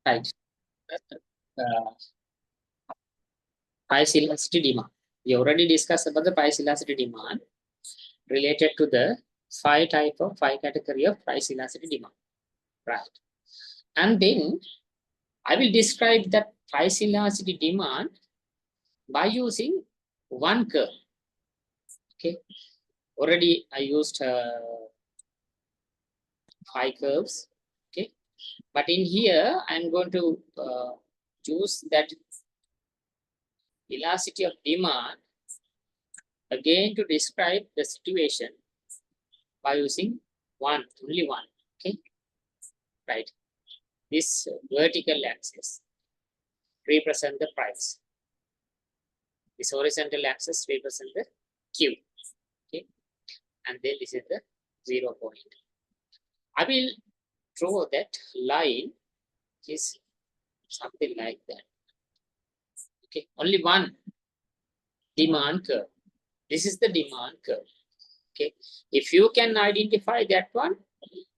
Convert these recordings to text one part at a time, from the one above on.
Right. Price elasticity demand. We already discussed about the price elasticity demand related to the five category of price elasticity demand. Right. And then I will describe that price elasticity demand by using one curve. Okay. Already I used 5 curves. Okay. But in here, I'm going to choose that elasticity of demand again to describe the situation by using only one. Okay. Right. This vertical axis represent the price. This horizontal axis represent the Q. Okay. And then this is the 0 point. I will draw that line is something like that. Okay. Only one demand curve. This is the demand curve. Okay. If you can identify that one,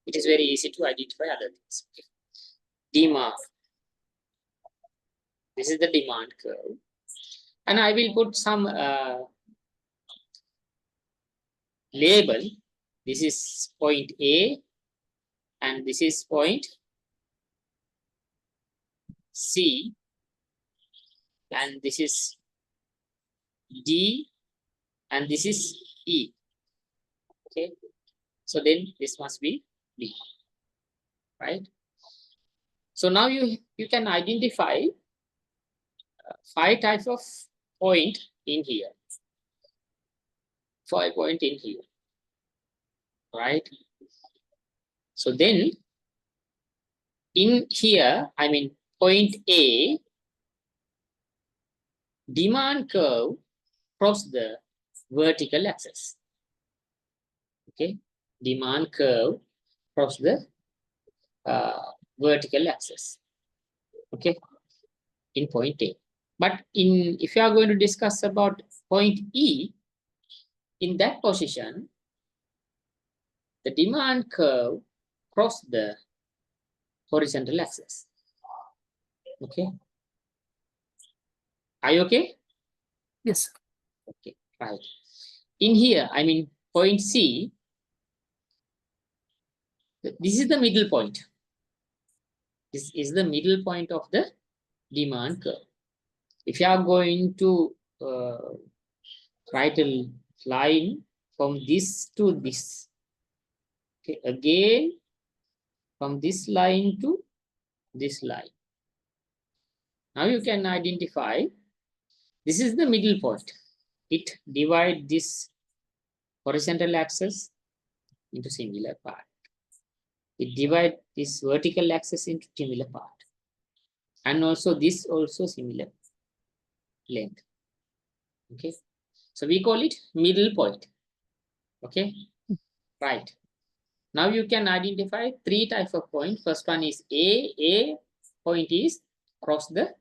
it is very easy to identify other things. Okay. Demand. This is the demand curve. And I will put some label. This is point A and this is point C and this is D and this is E. Okay. So then this must be B. Right. So now you can identify 5 types of point in here. 5 point in here. Right. So then in here, I mean point A, demand curve cross the vertical axis. Okay, demand curve cross the vertical axis. Okay, in point A. But if you are going to discuss about point E, in that position, the demand curve cross the horizontal axis. Okay. Are you okay? Yes. Okay, right. In here, I mean point C, this is the middle point. This is the middle point of the demand curve. If you are going to write a line from this to this, okay, again from this line to this line. Now you can identify this is the middle point. It divides this horizontal axis into similar part. It divides this vertical axis into similar part. And also this also similar length. Okay. So we call it middle point. Okay. Right. Now you can identify 3 types of points. First one is A point is cross the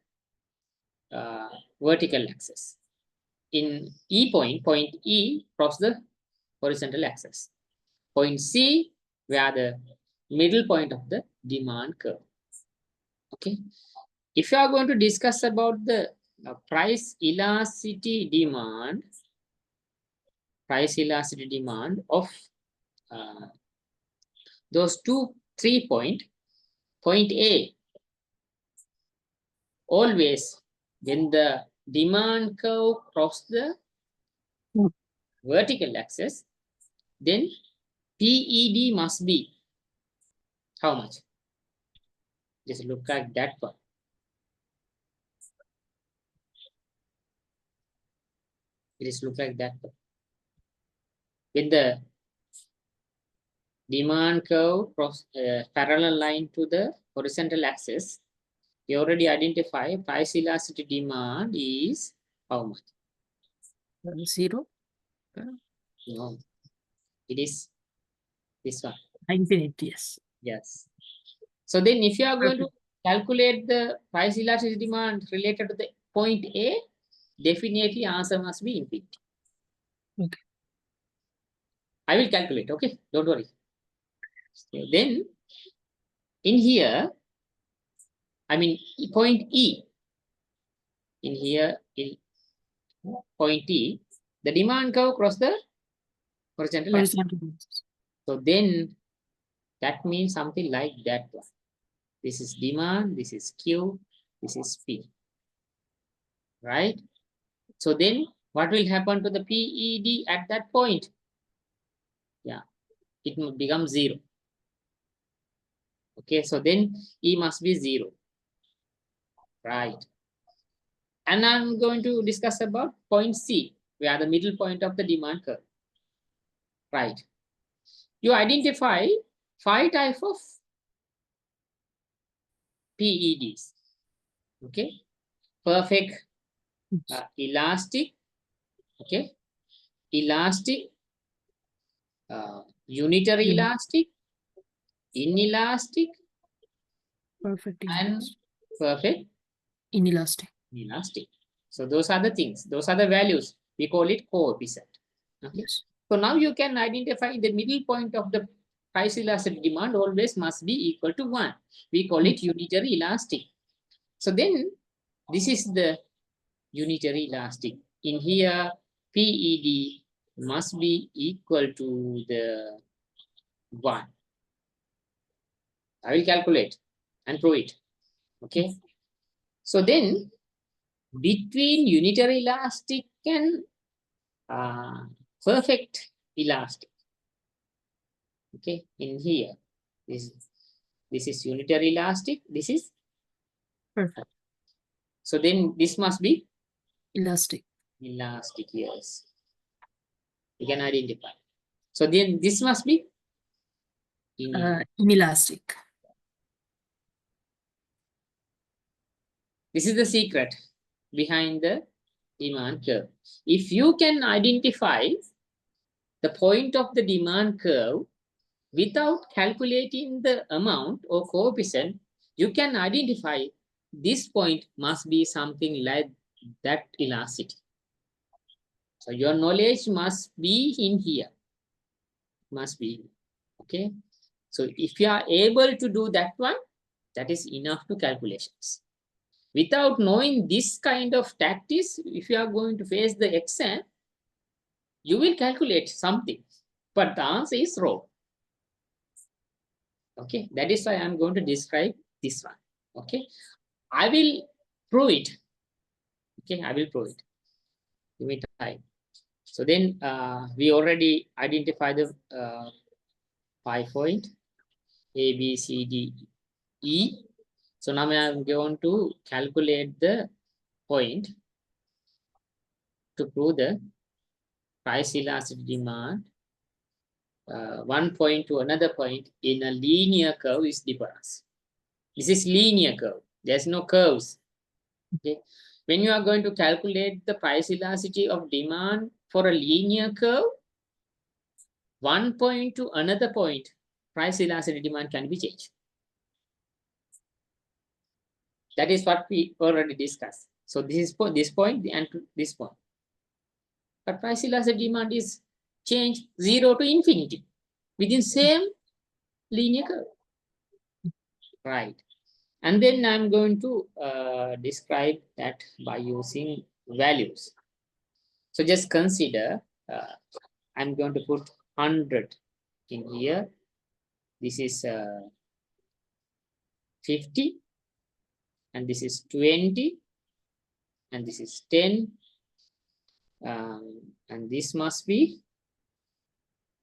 vertical axis. In point E cross the horizontal axis. Point C, where the middle point of the demand curve. Okay. If you are going to discuss about the price elasticity demand of those 3 point A, always when the demand curve cross the vertical axis, then PED must be how much? Just look at that one. It is look like that one. When the demand curve cross parallel line to the horizontal axis, we already identify price elasticity demand is how much? 0. No, it is this one. Infinity, yes. Yes. So then if you are going to calculate the price elasticity demand related to the point A, definitely answer must be infinity. Okay. I will calculate, okay? Don't worry. So then in here, I mean point E. In here, in point E, the demand curve cross the horizontal axis. Horizontal. So then that means something like that one. This is demand, this is Q, this is P. Right? So then what will happen to the PED at that point? Yeah, it will become 0. Okay, so then E must be 0. Right. And I'm going to discuss about point C, where the middle point of the demand curve. Right. You identify 5 types of PEDs. Okay. Perfect, elastic, okay, elastic, unitary elastic, inelastic, Perfect and inelastic. perfect Inelastic. elastic. So those are the things, those are the values. We call it coefficient. Okay. Yes. So now you can identify the middle point of the price elastic demand always must be equal to 1. We call it unitary elastic. So then this is the unitary elastic. In here, PED must be equal to the 1. I will calculate and prove it. Okay. So then between unitary elastic and perfect elastic. Okay, in here, this is unitary elastic, this is Perfect. so then this must be Elastic. elastic, yes. You can identify. So then this must be Inelastic. this is the secret behind the demand curve. If you can identify the point of the demand curve without calculating the amount or coefficient, you can identify this point must be something like that elasticity. So your knowledge must be in here, must be, okay? So if you are able to do that one, that is enough to calculations. Without knowing this kind of tactics, if you are going to face the exam, you will calculate something, but the answer is wrong. Okay, that is why I'm going to describe this one. Okay, I will prove it. Okay, I will prove it. Give me time. So then we already identified the 5 point A, B, C, D, E. So now I'm going to calculate the point to prove the price elasticity demand. One point to another point in a linear curve is difference. This is linear curve. There's no curves. Okay. When you are going to calculate the price elasticity of demand for a linear curve, one point to another point, price elasticity demand can be changed. That is what we already discussed. So this is for this point and this point. But price elasticity demand is changed 0 to infinity within same linear curve. Right. And then I'm going to describe that by using values. So just consider, I'm going to put 100 in here. This is 50, and this is 20, and this is 10, and this must be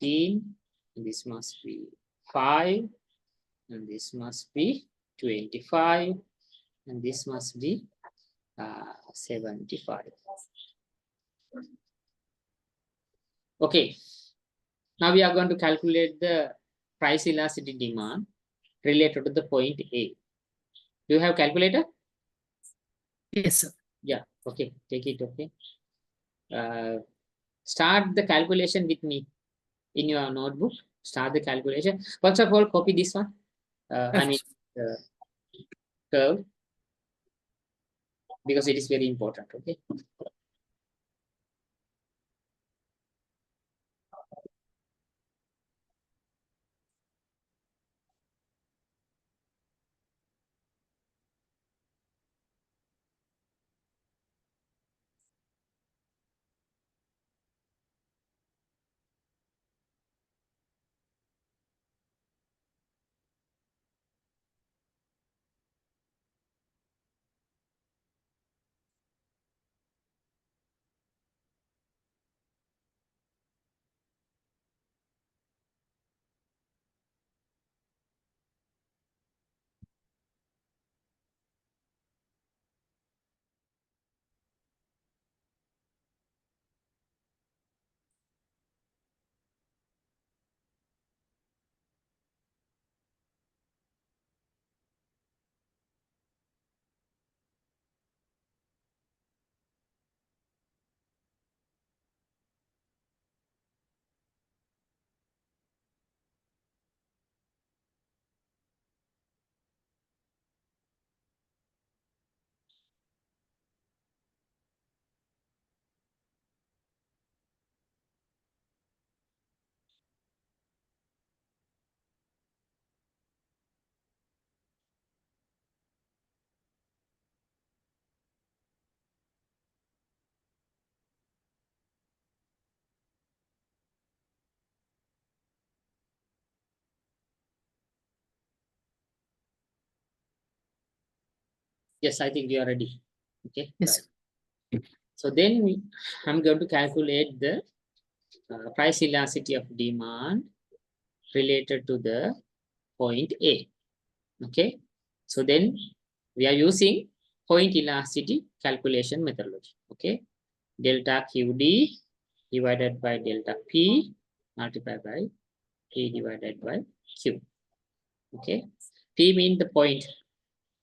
10, and this must be 5, and this must be 25, and this must be 75. Okay, now we are going to calculate the price elasticity demand related to the point A. Do you have calculator? Yes, sir. Yeah, okay, take it, okay. Start the calculation with me in your notebook. Start the calculation. First of all, copy this one. I mean, curve, because it is very important, okay. Yes, I think we are ready. Okay. Yes, Right. So then I'm going to calculate the price elasticity of demand related to the point A. Okay. So then we are using point elasticity calculation methodology. Okay. Delta QD divided by delta P multiplied by P divided by Q. Okay. P means the point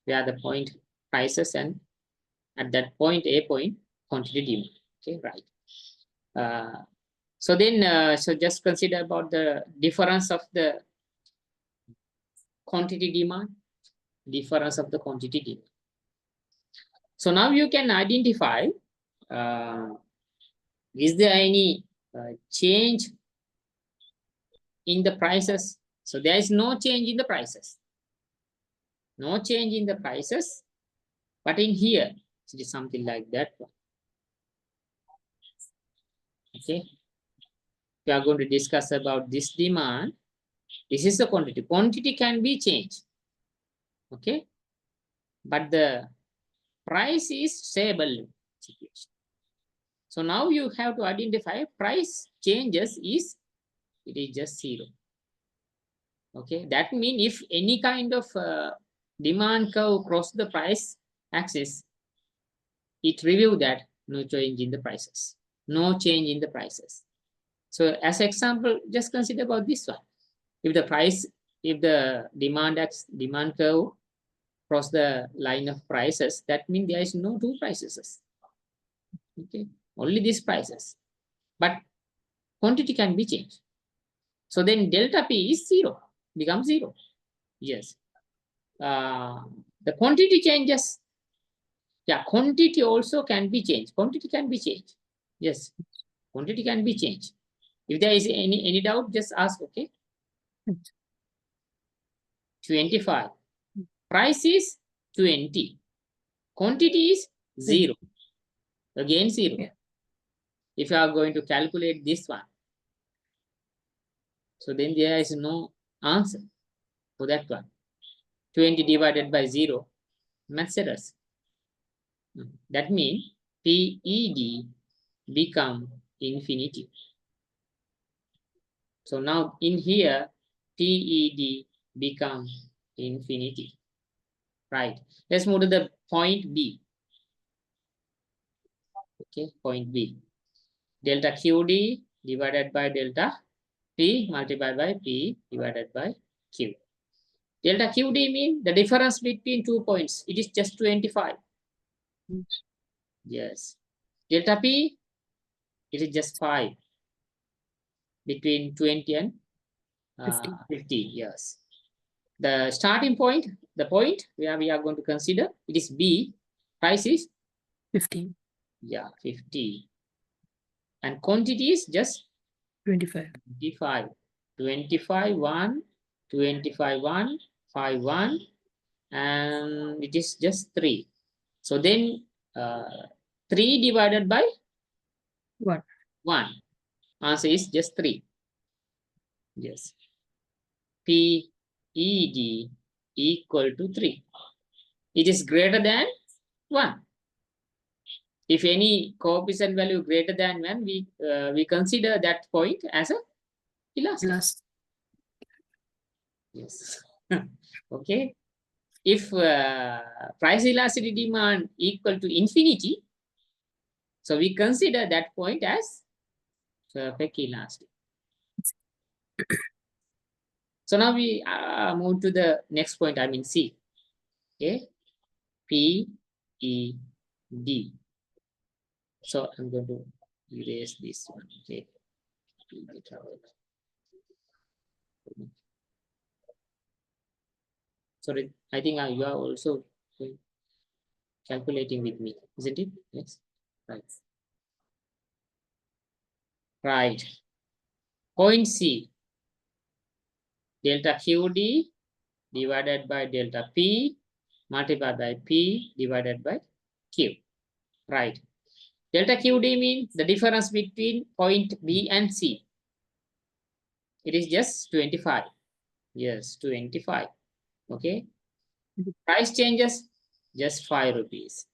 where the point prices, and at that point A point quantity demand. Okay, right. So then so just consider about the difference of the quantity demand, difference of the quantity demand. So now you can identify uh, is there any change in the prices. So there is no change in the prices, no change in the prices, but in here it is something like that one. Okay, we are going to discuss about this demand. This is the quantity. Quantity can be changed. Okay, but the price is stable situation. So now you have to identify price changes is, it is just zero. Okay, that means if any kind of demand curve cross the price axis, it review that no change in the prices, no change in the prices. So as example, just consider about this one. If the price, if the demand curve cross the line of prices, that means there is no two prices. Okay, only these prices, but quantity can be changed. So then delta P is zero, becomes zero. Yes. The quantity changes. Yeah, quantity also can be changed. Quantity can be changed. Yes, quantity can be changed. If there is any doubt, just ask. Okay. 25. Price is 20. Quantity is 0. Again 0. Yeah. If you are going to calculate this one, so then there is no answer for that one. 20 divided by 0, maths errors. That means PED become infinity. So now in here, PED become infinity. Right. Let's move to the point B. Okay, point B. Delta QD divided by delta P multiplied by P divided by Q. Delta QD means the difference between 2 points. It is just 25. Yes. Delta P, it is just 5 between 20 and 50. Yes. The starting point, the point where we are going to consider, it is B. Price is 15. Yeah, 50. And quantity is just 25. 25. 25, 1, 25, 1, 5, 1, and it is just 3. So then 3 divided by 1. 1. Answer is just 3. Yes. PED equal to 3. It is greater than 1. If any coefficient value greater than 1, we consider that point as a elastic. Yes. Okay. If price elasticity demand equal to infinity, so we consider that point as perfect elastic. So now we move to the next point, I mean C. Okay. P, E, D. So I'm going to erase this one. Okay. Sorry, I think you are also calculating with me, isn't it? Yes. Right. Right. Point C. Delta QD divided by delta P multiplied by P divided by Q. Right. Delta QD means the difference between point B and C. It is just 25. Yes, 25. Okay. Price changes. just 5 rupees.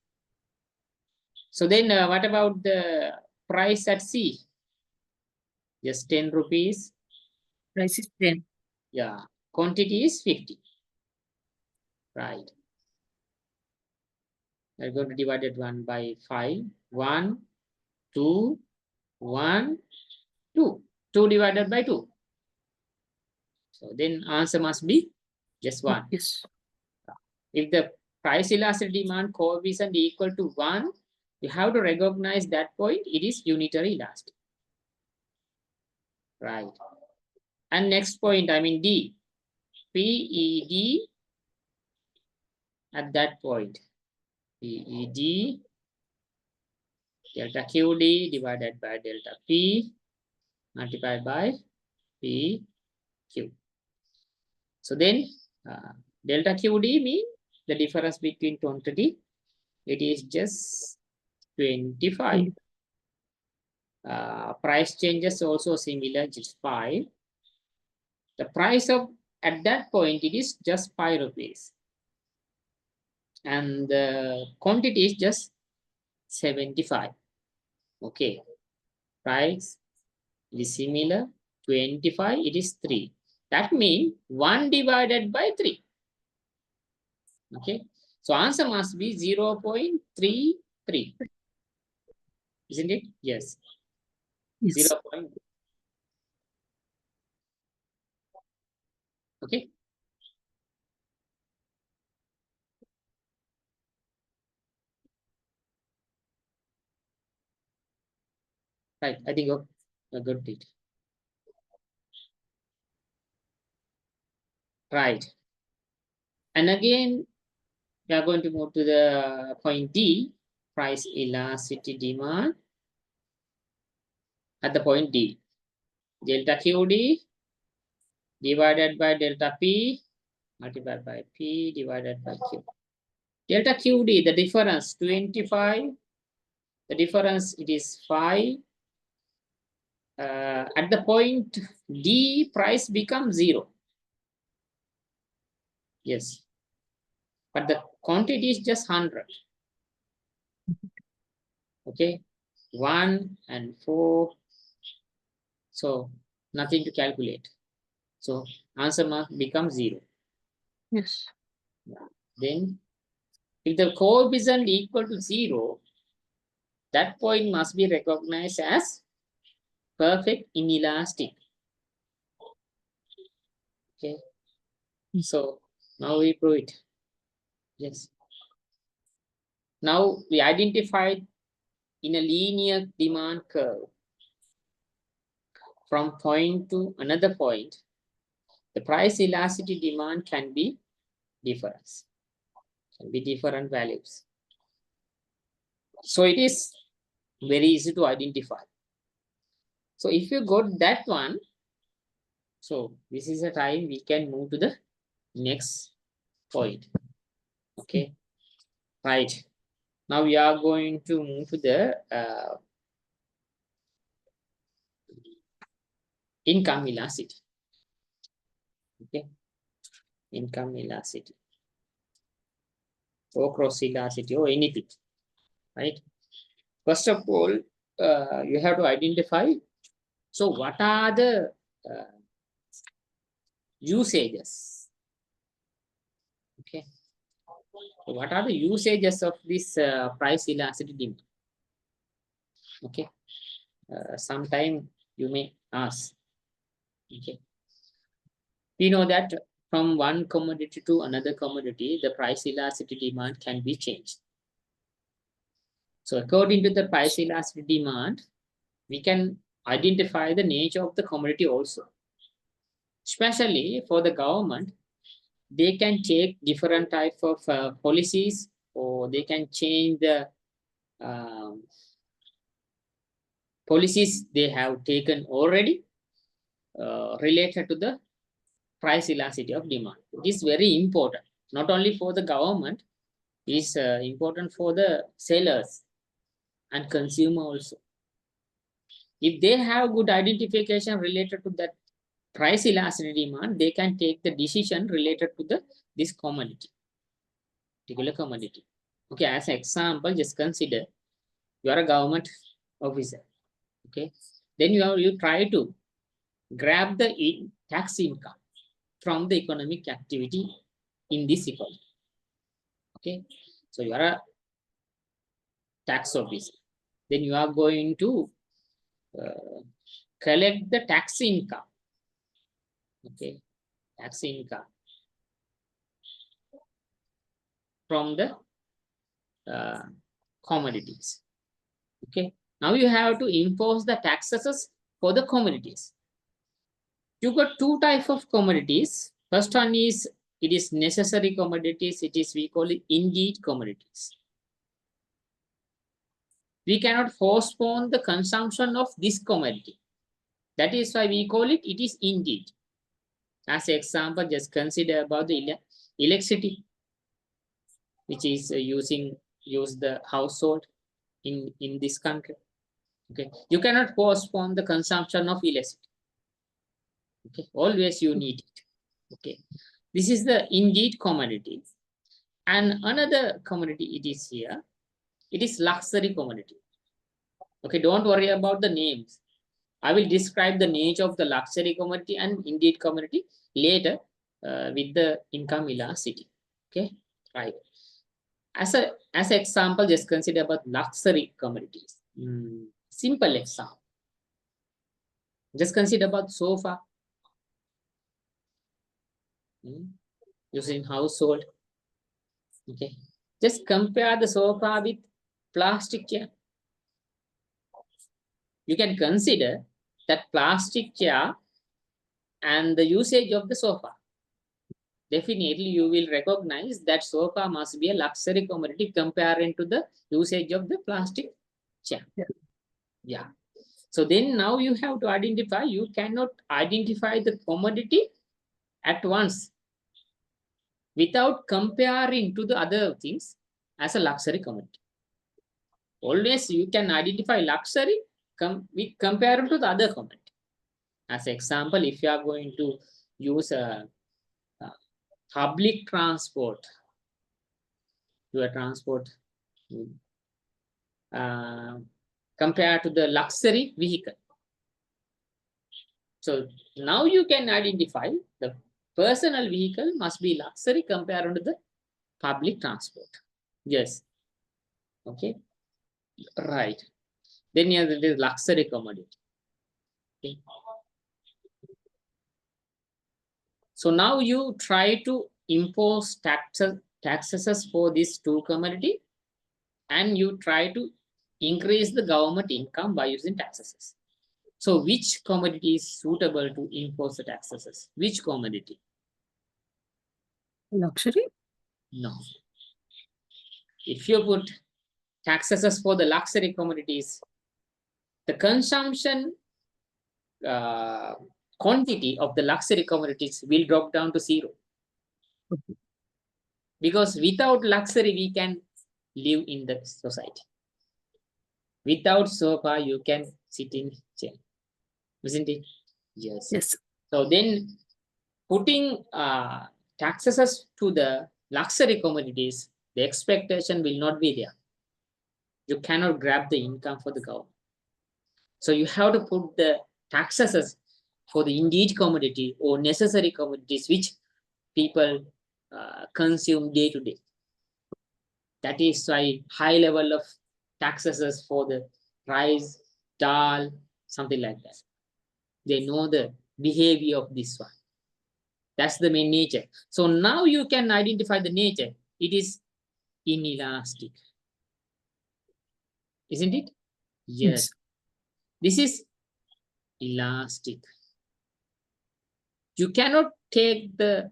So then what about the price at C? Just 10 rupees. Price is 10. Yeah, quantity is 50. Right. We're going to divide it 1 by 5. 1, 2, 1, 2. 2 divided by 2. So then answer must be just 1. Yes. If the price elasticity demand coefficient equal to 1, you have to recognize that point. It is unitary elastic. Right. And next point, I mean D. PED at that point. PED delta QD divided by delta P multiplied by PQ. So then delta QD means the difference between quantity. It is just 25. Price changes also similar, just 5. The price of at that point it is just 5 rupees. And the quantity is just 75. Okay. Price is similar. 25, it is 3. That means 1 divided by 3. Okay. So answer must be 0.33. Isn't it? Yes. Yes. 0. Okay. Right. I think a good bit. Right. And again, we are going to move to the point D, price elasticity demand. At the point D, delta QD divided by delta P multiplied by P divided by Q. Delta QD, the difference 25, the difference it is 5. At the point D, price becomes 0. Yes. But the quantity is just 100. Okay. 1 and 4. So nothing to calculate. So answer must become 0. Yes. Then if the coefficient equal to 0, that point must be recognized as perfect inelastic. Okay. So now we prove it. Yes. Now we identified in a linear demand curve from point to another point, the price elasticity demand can be different values. So it is very easy to identify. So if you got that one, so this is the time we can move to the next point. Okay, right. Now we are going to move to the income elasticity. Okay, income elasticity or cross elasticity or anything, right? First of all, you have to identify. So what are the usages? Okay, so what are the usages of this price elasticity demand? Okay, sometime you may ask. Okay, we know that from one commodity to another commodity, the price elasticity demand can be changed. So according to the price elasticity demand, we can identify the nature of the commodity also. Especially for the government, they can take different type of policies, or they can change the policies they have taken already related to the price elasticity of demand. It is very important, not only for the government, it is important for the sellers and consumer also. If they have good identification related to that price elasticity demand, they can take the decision related to this commodity, particular commodity. Okay, as an example, just consider you are a government officer. Okay, then you try to grab the tax income from the economic activity in this economy. Okay, so you are a tax officer. Then you are going to collect the tax income. Okay, tax income from the uh, commodities. Okay, now you have to impose the taxes for the commodities. You got two types of commodities. First one is it is necessary commodities. It is we call it indeed commodities. We cannot postpone the consumption of this commodity. That is why we call it it is indeed. As an example, just consider about the electricity, which is use the household in this country. Okay, you cannot postpone the consumption of electricity. Okay, always you need it. Okay, this is the indeed commodity. And another commodity it is here. It is luxury commodity. Okay, don't worry about the names. I will describe the nature of the luxury commodity and indeed commodity later with the income elasticity. Okay, right. As an example, just consider about luxury commodities. Simple example. Just consider about sofa. Using household. Okay. Just compare the sofa with plastic chair. You can consider that plastic chair and the usage of the sofa. Definitely, you will recognize that sofa must be a luxury commodity comparing to the usage of the plastic chair. Yeah. So then now you have to identify, you cannot identify the commodity at once without comparing to the other things as a luxury commodity. Always you can identify luxury with compared to the other commodity. As example, if you are going to use a public transport, your transport compared to the luxury vehicle. So now you can identify the personal vehicle must be luxury compared to the public transport. Yes. Okay. Right. Then you have the luxury commodity. Okay. So now you try to impose taxes for these two commodity, and you try to increase the government income by using taxes. So which commodity is suitable to impose the taxes? Which commodity? Luxury? No. If you put taxes for the luxury commodities, the consumption quantity of the luxury commodities will drop down to zero. Because without luxury, we can live in the society. Without sofa, you can sit in chair. Isn't it? Yes. Yes. So then putting taxes to the luxury commodities, the expectation will not be there. You cannot grab the income for the government. So you have to put the taxes for the indeed commodity or necessary commodities which people consume day to day. That is why high level of taxes for the rice, dal, something like that. They know the behavior of this one. That's the main nature. So now you can identify the nature. It is inelastic. Isn't it? Yes. This is elastic. You cannot take the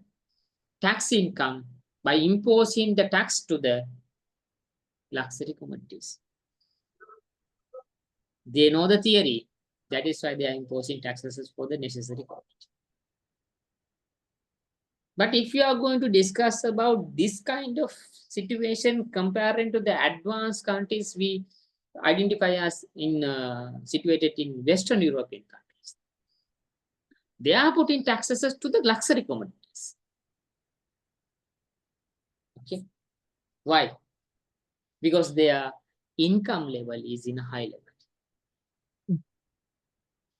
tax income by imposing the tax to the luxury commodities. They know the theory. That is why they are imposing taxes for the necessary commodity. But if you are going to discuss about this kind of situation comparing to the advanced countries we identify as in situated in Western European countries, they are putting taxes to the luxury commodities. Okay, why? because their income level is in a high level.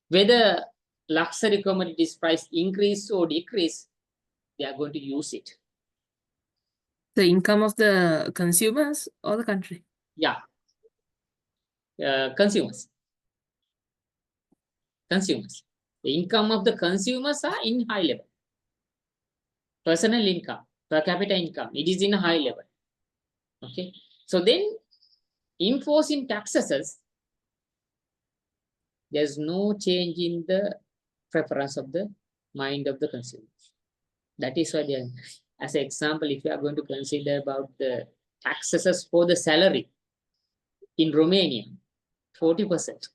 Whether luxury commodities price increase or decrease, they are going to use it. The income of the consumers or the country? Yeah. Consumers. The income of the consumers are in high level. Personal income, per capita income, it is in a high level. Okay. So then enforcing taxes, there's no change in the preference of the mind of the consumers. That is why they are, as an example, if you are going to consider about the taxes for the salary in Romania, 40%.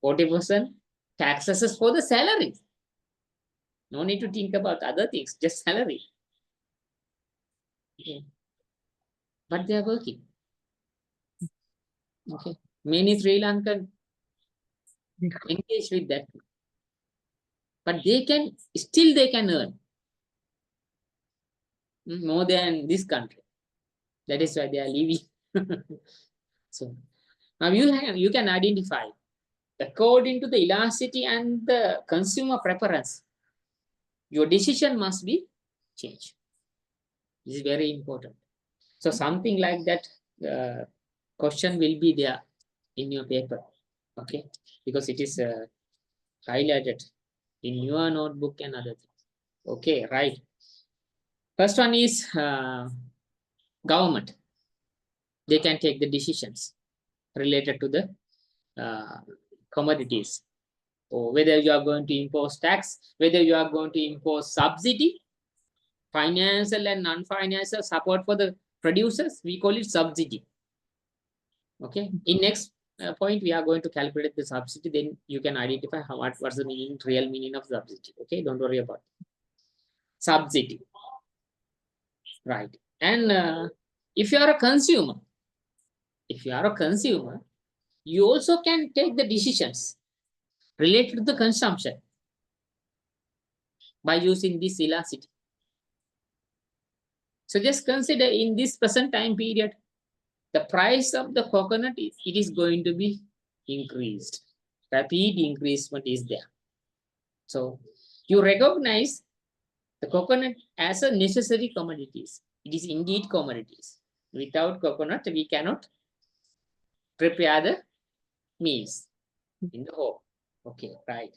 40% taxes for the salary. No need to think about other things, just salary. Okay. But they are working. Okay. Many Sri Lankan engage with that. But they can, still they can earn more than this country. That is why they are leaving. So now you can identify according to the elasticity and the consumer preference, your decision must be changed. This is very important. So something like that question will be there in your paper, okay? Because it is highlighted in your notebook and other things. Okay, right. First one is government. They can take the decisions related to the commodities, or whether you are going to impose tax, whether you are going to impose subsidy, financial and non-financial support for the producers, we call it subsidy. Okay, in next point we are going to calculate the subsidy, then you can identify what's the meaning, real meaning of subsidy. Okay, don't worry about it. Subsidy, right? And if you are a consumer, you also can take the decisions related to the consumption by using this elasticity. So just consider in this present time period, the price of the coconut is going to be increased. Rapid increasement is there. So you recognize the coconut as a necessary commodities. It is indeed commodities. Without coconut, we cannot prepare the meals in the home. Okay, right.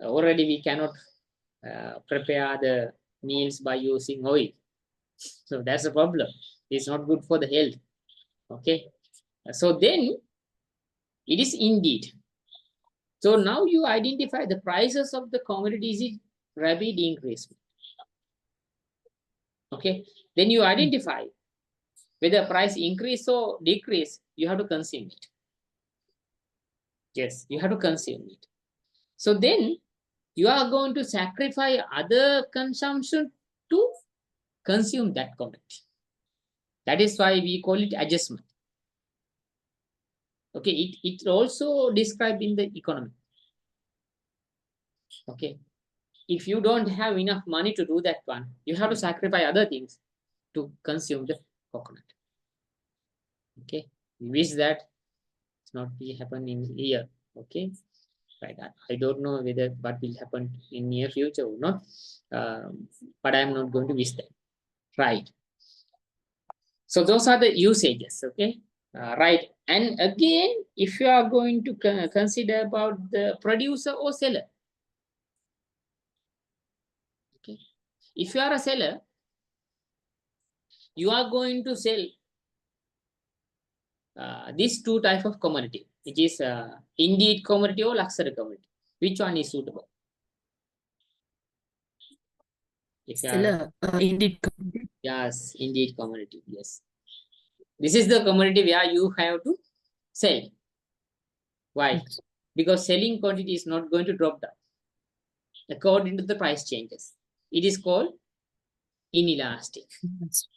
Already we cannot prepare the meals by using oil. So that's a problem. It's not good for the health. Okay. So then it is indeed. So now you identify the prices of the commodities in rapid increase. Okay. Then you identify whether price increase or decrease, you have to consume it. Yes, you have to consume it. So then you are going to sacrifice other consumption to consume that commodity. That is why we call it adjustment. Okay, it also described in the economy. Okay, if you don't have enough money to do that one, you have to sacrifice other things to consume the coconut. Okay, we wish that it's not be happen in here. Okay, right. I don't know whether what will happen in near future or not, but I'm not going to wish that. Right. So those are the usages. Okay, right. And again, if you are going to consider about the producer or seller. Okay, if you are a seller, you are going to sell these two types of commodity, which is indeed commodity or luxury commodity. Which one is suitable? If you are, Indeed. yes, indeed commodity. Yes, this is the commodity where you have to sell. Why? Yes. Because selling quantity is not going to drop down according to the price changes. It is called inelastic. Yes.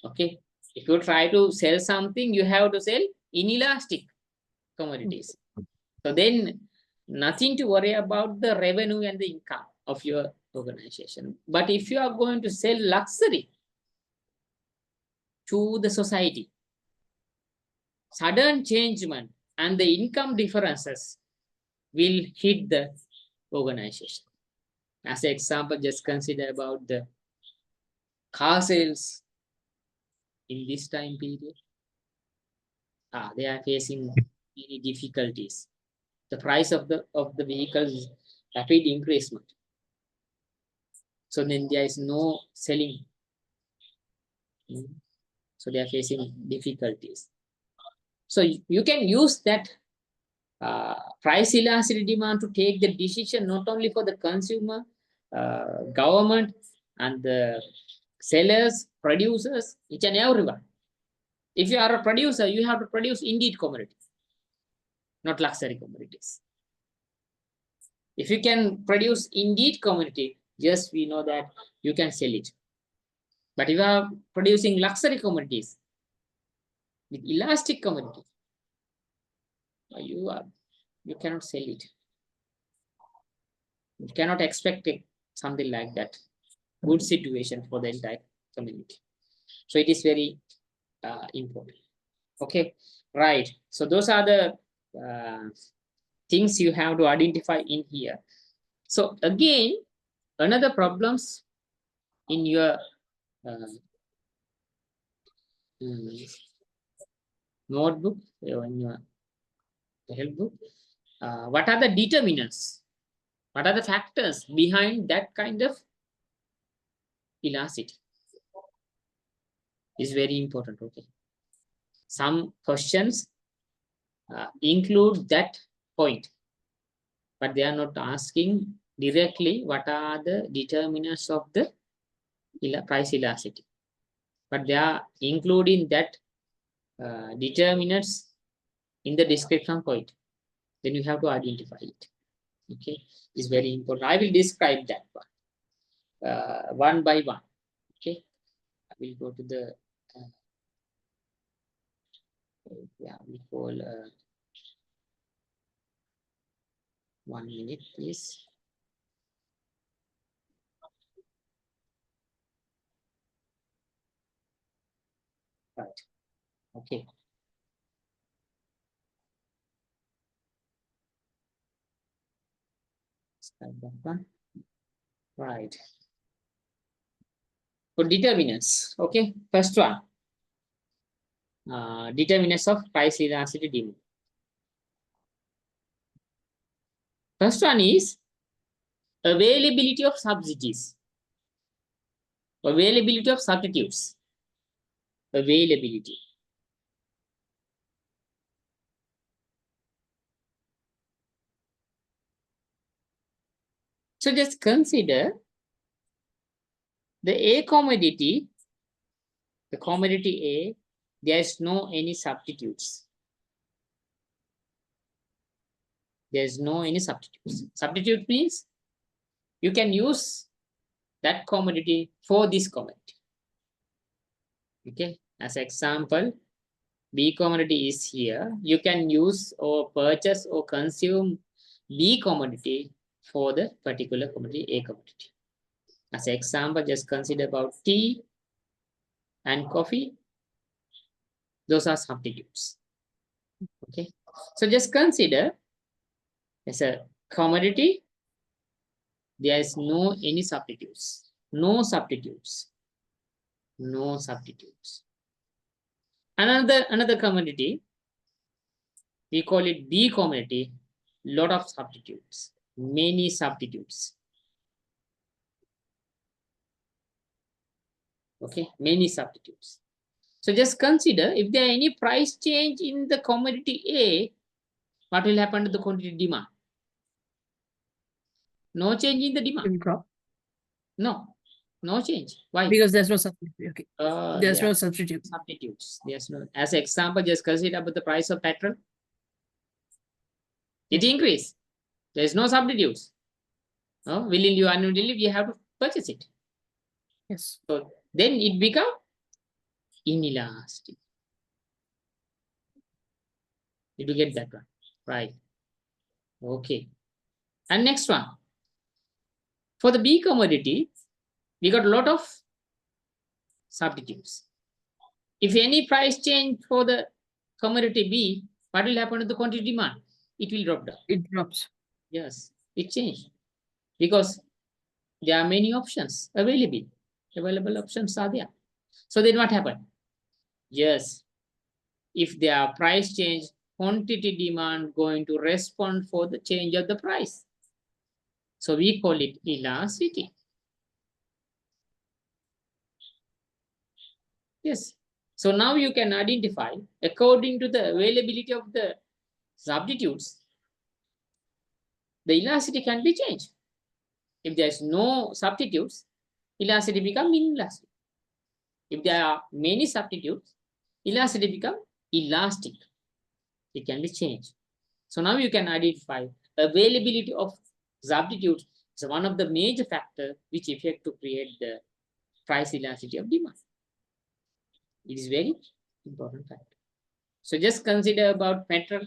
Okay, if you try to sell something, you have to sell inelastic commodities. So then nothing to worry about the revenue and the income of your organization. But if you are going to sell luxury, to the society. Sudden changement and the income differences will hit the organization. As an example, just consider about the car sales in this time period. They are facing many difficulties. The price of the vehicles rapid increasement. So then there is no selling. So they are facing difficulties. So you can use that price elasticity demand to take the decision not only for the consumer, government, and the sellers, producers, each and everyone. If you are a producer, you have to produce indeed commodities, not luxury commodities. If you can produce indeed commodity, yes, we know that you can sell it. But if you are producing luxury commodities with elastic commodities, you cannot sell it. You cannot expect something like that. Good situation for the entire community. So it is very important. Okay, right. So those are the things you have to identify in here. So again, another problems in your notebook, in your help book, what are the determinants? What are the factors behind that kind of elasticity? Is very important. Okay, some questions include that point, but they are not asking directly what are the determinants of the price elasticity, but they are including that determinants in the description point. Then you have to identify it. Okay, it's very important. I will describe that one by one. Okay, I will go to the yeah, we call 1 minute, please. Right. Okay. Start that one. Right. For determinants. Okay. First one. Determinants of price elasticity demand. First one is availability of subsidies. Availability of substitutes. Availability. So just consider the A commodity, the commodity A, there is no any substitutes. There is no any substitutes. Substitute means you can use that commodity for this commodity. Okay, as example, B commodity is here. You can use or purchase or consume B commodity for the particular commodity, A commodity. As an example, just consider about tea and coffee. Those are substitutes. Okay, so just consider as a commodity, there is no any substitutes. No substitutes. No substitutes. Another commodity, we call it B commodity, lot of substitutes, many substitutes. Okay, many substitutes. So just consider if there are any price change in the commodity A, what will happen to the quantity demand? No change in the demand. Drop. No, no change. Why? Because there's no substitute. Okay. There's no substitute. Substitutes. There's no. As an example, just consider about the price of petrol. It increase. There is no substitutes. No, willingly or unwillingly, we have to purchase it. Yes. So then it become inelastic. Did you get that one? Right. Okay. And next one. For the B commodity, we got a lot of substitutes. If any price change for the commodity B, what will happen to the quantity demand? It will drop down. It drops. Yes, it changed because there are many options available. Available options are there. So then what happened? Yes, if there are price change, quantity demand going to respond for the change of the price. So we call it elasticity. Yes. So now you can identify according to the availability of the substitutes, the elasticity can be changed. If there is no substitutes, elasticity become inelastic. If there are many substitutes, elasticity become elastic. It can be changed. So now you can identify availability of substitutes is one of the major factors which affect to create the price elasticity of demand. It is very important factor. So just consider about petrol.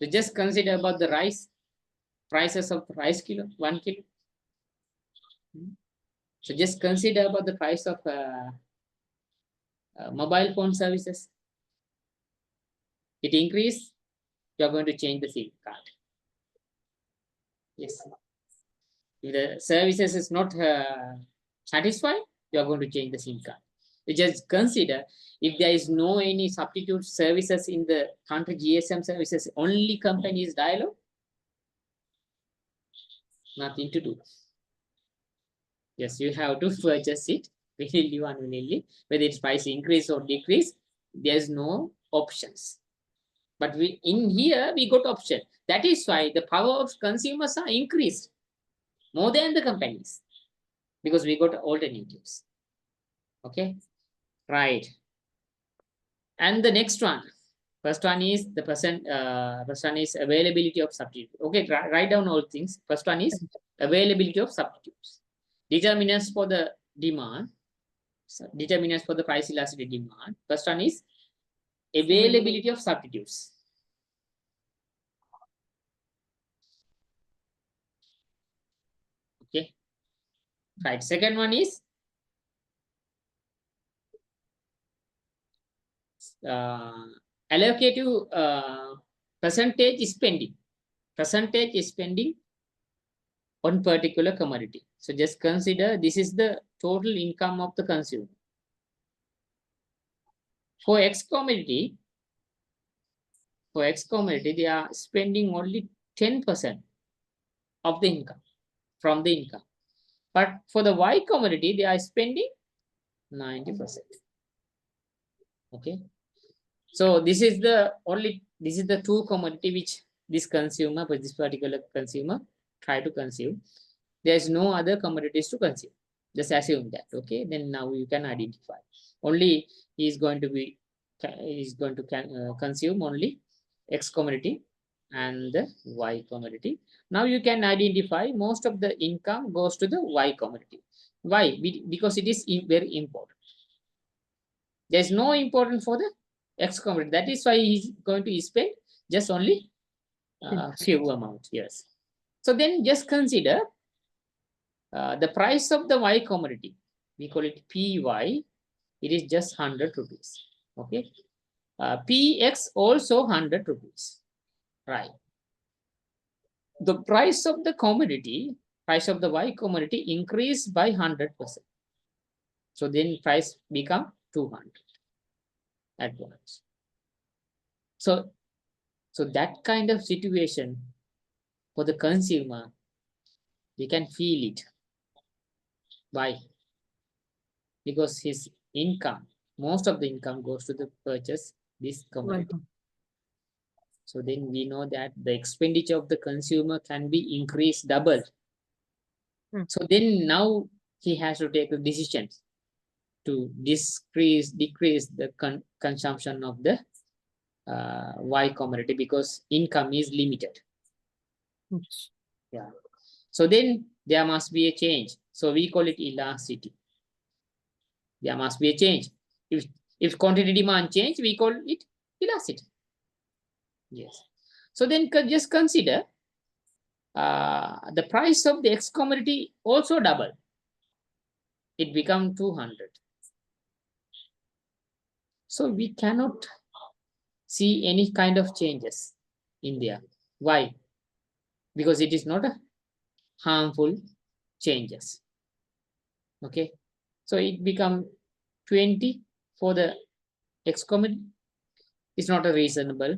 So just consider about the rice, prices of rice kilo, 1 kilo. So just consider about the price of mobile phone services. It increase, you are going to change the SIM card. Yes. If the services is not satisfied, you are going to change the SIM card. You just consider if there is no any substitute services in the country GSM services, only companies dialogue, nothing to do. Yes, you have to purchase it willingly, unwillingly, whether it's price increase or decrease, there's no options. But we in here we got option. That is why the power of consumers are increased more than the companies because we got alternatives. Okay, right. And the next one, first one is the first one is availability of substitute. Okay, write down all things. First one is availability of substitutes. Determinants for the demand, determinants for the price elasticity demand. First one is availability of substitutes. Okay, right. Second one is allocative percentage spending. Percentage spending on particular commodity. So just consider this is the total income of the consumer. For X commodity, they are spending only 10% of the income from the income. But for the Y commodity, they are spending 90%. Okay. So this is the two commodity which this consumer, but this particular consumer try to consume. There is no other commodities to consume. Just assume that. Okay. Then now you can identify. Only he is going to consume only X commodity and the Y commodity. Now you can identify most of the income goes to the Y commodity. Why? Because it is very important. There's no important for the X commodity. That is why he's going to spend just only few amount. Yes. So then just consider the price of the Y commodity. We call it PY. It is just 100 rupees. Okay. PX also 100 rupees. Right. The price of the commodity, price of the Y commodity increased by 100%. So then price become 200 at once. So that kind of situation for the consumer, they can feel it. Why? Because his income, most of the income goes to the purchase this commodity. So then we know that the expenditure of the consumer can be increased double. So then now he has to take the decisions to decrease the consumption of the Y commodity because income is limited. Yeah. So then there must be a change. So we call it elasticity. There must be a change. If quantity demand change, we call it elasticity. Yes. So then just consider the price of the X commodity also double. It become 200. So we cannot see any kind of changes in there. Why? Because it is not a harmful changes. Okay, so it become 20 for the X commodity. It's not a reasonable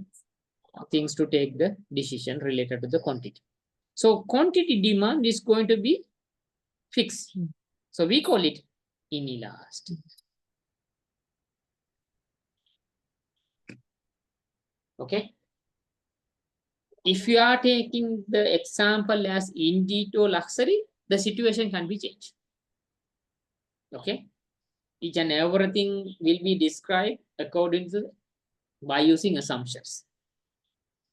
things to take the decision related to the quantity. So quantity demand is going to be fixed. So we call it inelastic. Okay. If you are taking the example as Indito luxury, the situation can be changed. Okay. Each and everything will be described according to by using assumptions.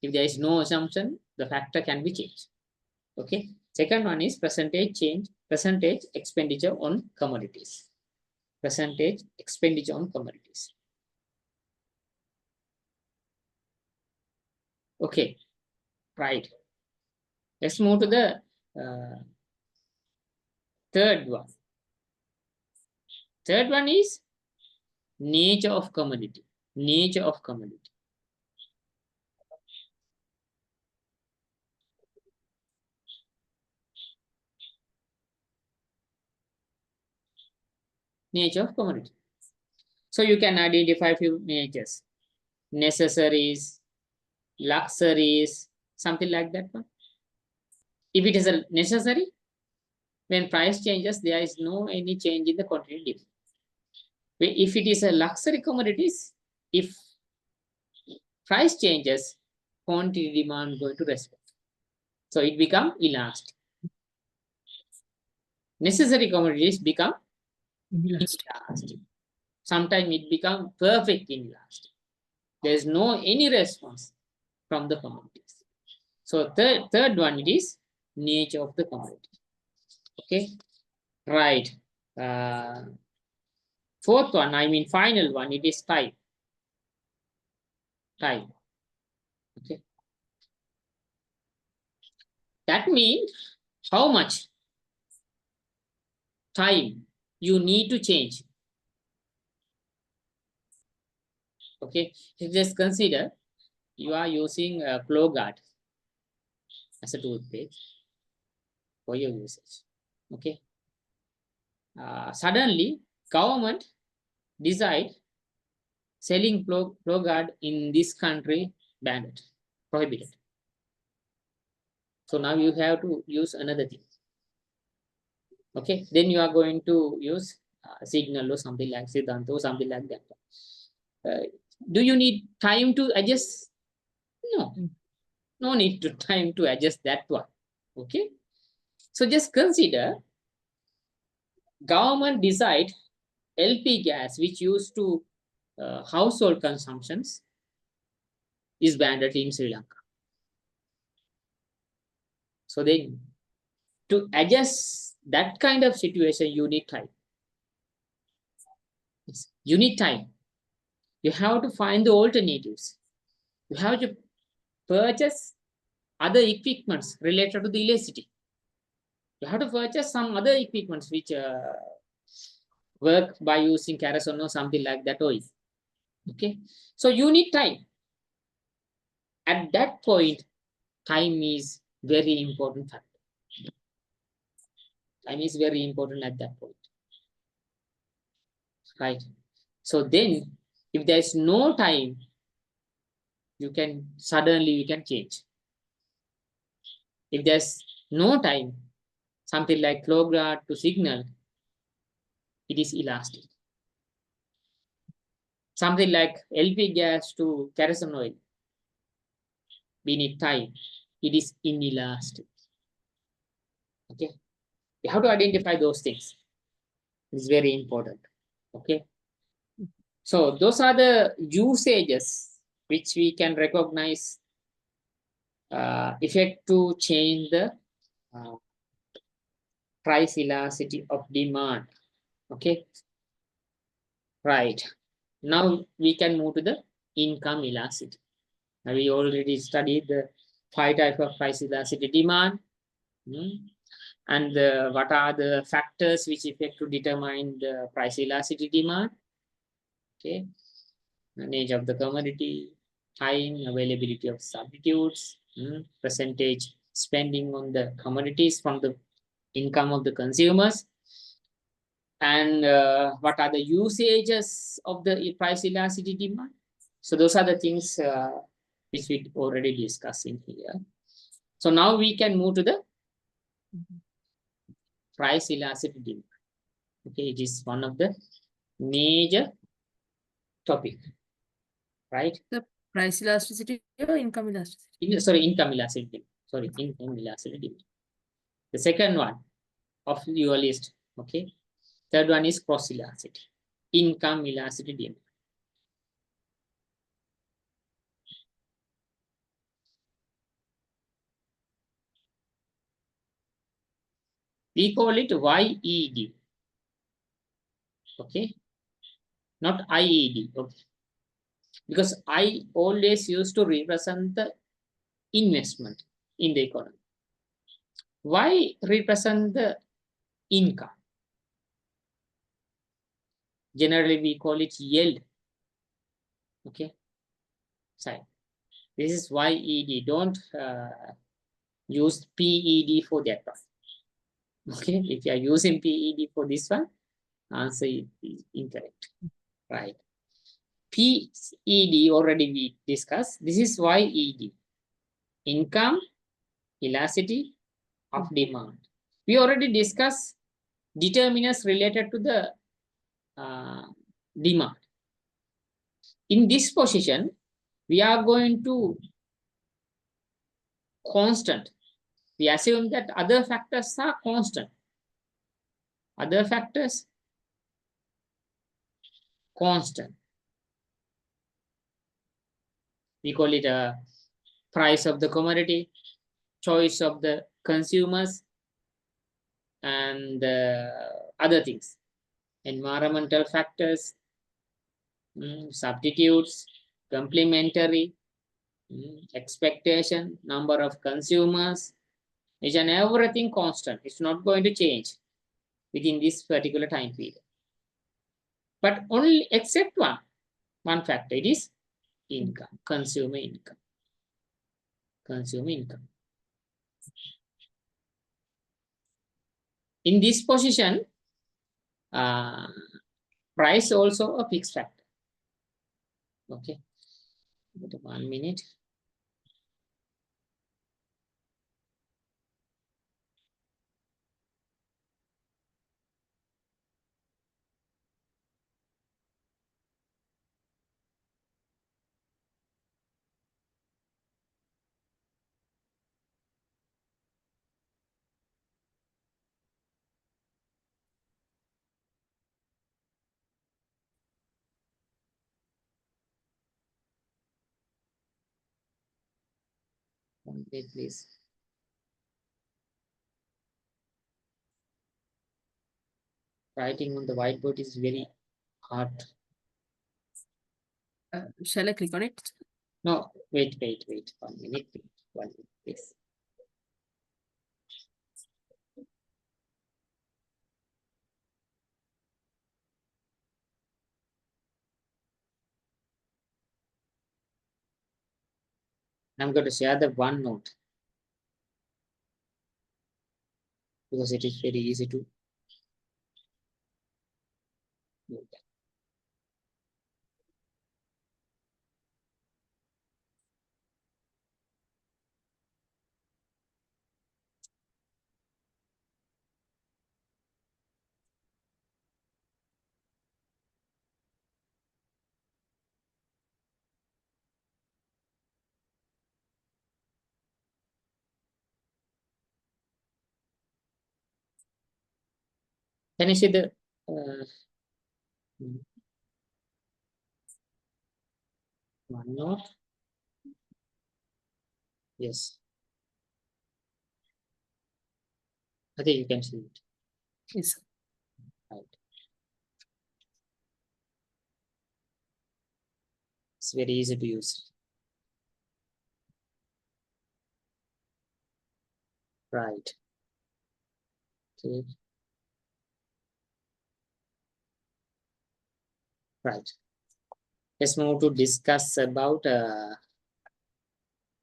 If there is no assumption, the factor can be changed. Okay. Second one is percentage change, percentage expenditure on commodities. Percentage expenditure on commodities. Okay, right. Let's move to the third one. Third one is nature of commodity. Nature of commodity. Nature of commodity. So you can identify few natures. Necessaries, luxuries, something like that one. If it is a necessary, when price changes, there is no any change in the quantity. If it is a luxury commodities, if price changes, quantity demand going to respond. So it become elastic. Necessary commodities become inelastic. Sometimes it becomes perfect inelastic. There is no any response from the commodities. So third one, it is nature of the commodity. Okay, right. Fourth one, I mean final one, it is time. Time. Okay. That means how much time you need to change. Okay, just consider you are using a flow guard as a toothpaste for your usage. Okay. Suddenly, government decide selling flow guard in this country banned, prohibited. So now you have to use another thing. Okay, then you are going to use signal or something like Siddhanta or something like that. Do you need time to adjust? No, no need to time to adjust that one. Okay, so just consider government decide LP gas, which used to household consumptions, is banned in Sri Lanka. So then to adjust that kind of situation, you need time. You need time. You have to find the alternatives. You have to purchase other equipments related to the elasticity. You have to purchase some other equipments which work by using kerosene or something like that oil. Okay, so you need time. At that point, time is very important factor. Time is very important at that point, right? So then, if there is no time, you can change. If there's no time, something like flow guard to signal, it is elastic. Something like LP gas to kerosene oil, we need time. It is inelastic. Okay, you have to identify those things. It's very important. Okay, so those are the usages which we can recognize effect to change the uh, price elasticity of demand. Okay, right. Now we can move to the income elasticity. Now we already studied the 5 types of price elasticity demand. And what are the factors which affect to determine the price elasticity demand. Okay, age of the commodity, time, availability of substitutes, percentage spending on the commodities from the income of the consumers, and what are the usages of the price elasticity demand. So those are the things which we already discussed in here. So now we can move to the price elasticity demand. Okay, it is one of the major topic, right? The price elasticity or income elasticity? Sorry, income elasticity. Sorry, income elasticity. The second one of your list. Okay. Third one is cross elasticity. Income elasticity. We call it YED. Okay. Not IED. Okay. Because I always used to represent the investment in the economy. Why represent the income? Generally, we call it yield. Okay. So this is YED. Don't use PED for that one. Okay. If you are using PED for this one, answer is incorrect. Right. PED already we discussed. This is YED. Income elasticity of demand. We already discussed determinants related to the demand. In this position, we are going to constant. We assume that other factors are constant. Other factors constant. We call it a price of the commodity, choice of the consumers, and other things. Environmental factors, substitutes, complementary, expectation, number of consumers, each and everything constant. It's not going to change within this particular time period. But only except one factor, it is income, consumer income. Consumer income. In this position, price also a fixed factor. Okay. 1 minute. Wait, please. Writing on the whiteboard is very hard. Shall I click on it? No, wait. 1 minute, 1 minute, please. I'm going to share the OneNote because it is very easy to do that. Can you see the OneNote? Yes. I think you can see it. Yes. Right. It's very easy to use. Right. Okay. Right. Let's move to discuss about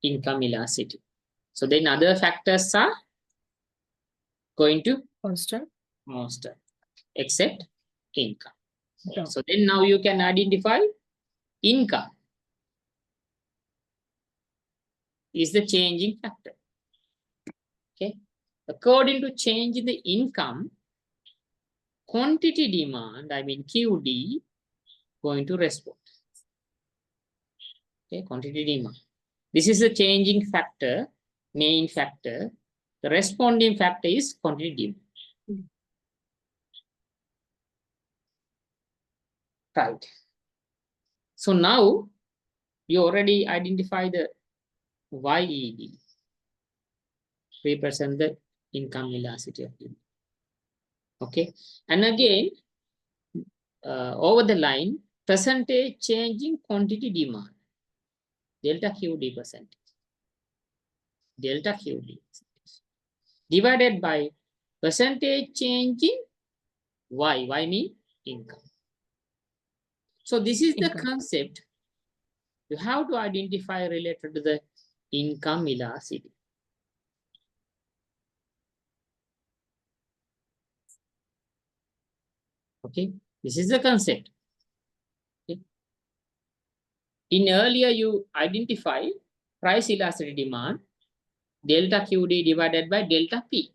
income elasticity. So then other factors are going to Constant. most except income. Yeah. So then now you can identify income is the changing factor. Okay. According to change in the income, quantity demand, I mean QD, going to respond. Okay, quantity demand. This is a changing factor, main factor. The responding factor is quantity demand. Right. So now you already identify the YED, represent the income elasticity of demand. Okay. And again, over the line, percentage changing quantity demand, delta QD percentage, delta QD divided by percentage changing Y mean income. So this is the concept you have to identify related to the income elasticity. Okay, this is the concept. Okay. In earlier, you identify price elasticity demand, delta QD divided by delta P.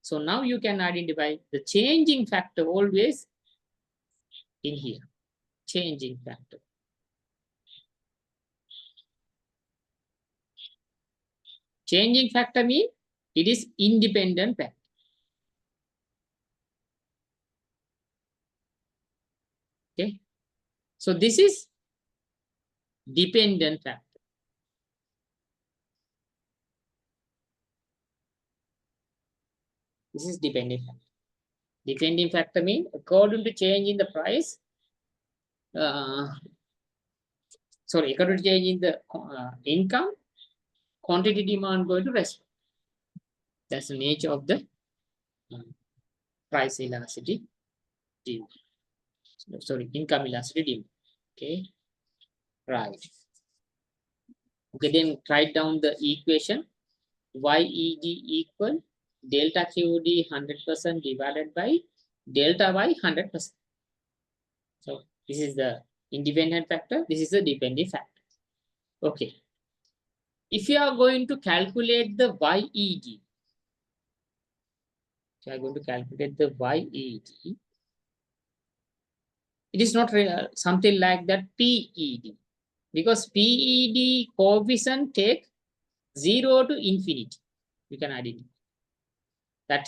So now you can identify the changing factor always in here, changing factor. Changing factor means it is independent factor. Okay, so this is dependent factor. This is dependent factor. Dependent factor means according to change in the price, according to change in the income, quantity demand going to respond. That's the nature of the price elasticity demand. Sorry, income elasticity demand. Okay, right. Okay, then write down the equation. YED equal delta QD 100% divided by delta Y 100%. So this is the independent factor. This is the dependent factor. Okay. If you are going to calculate the YED, if you are going to calculate the YED, it is not something like that PED, because PED coefficient take 0 to infinity. You can identify that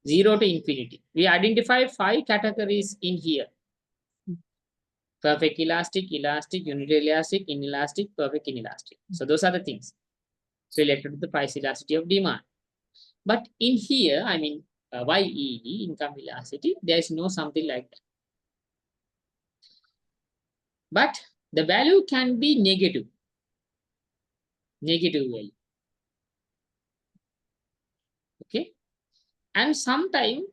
0 to infinity. We identify 5 categories in here. Perfect elastic, elastic, unitary elastic, inelastic, perfect inelastic. So those are the things related to the price elasticity of demand. But in here, I mean, YED, income elasticity, there is no something like that. But the value can be negative value. Okay. And sometime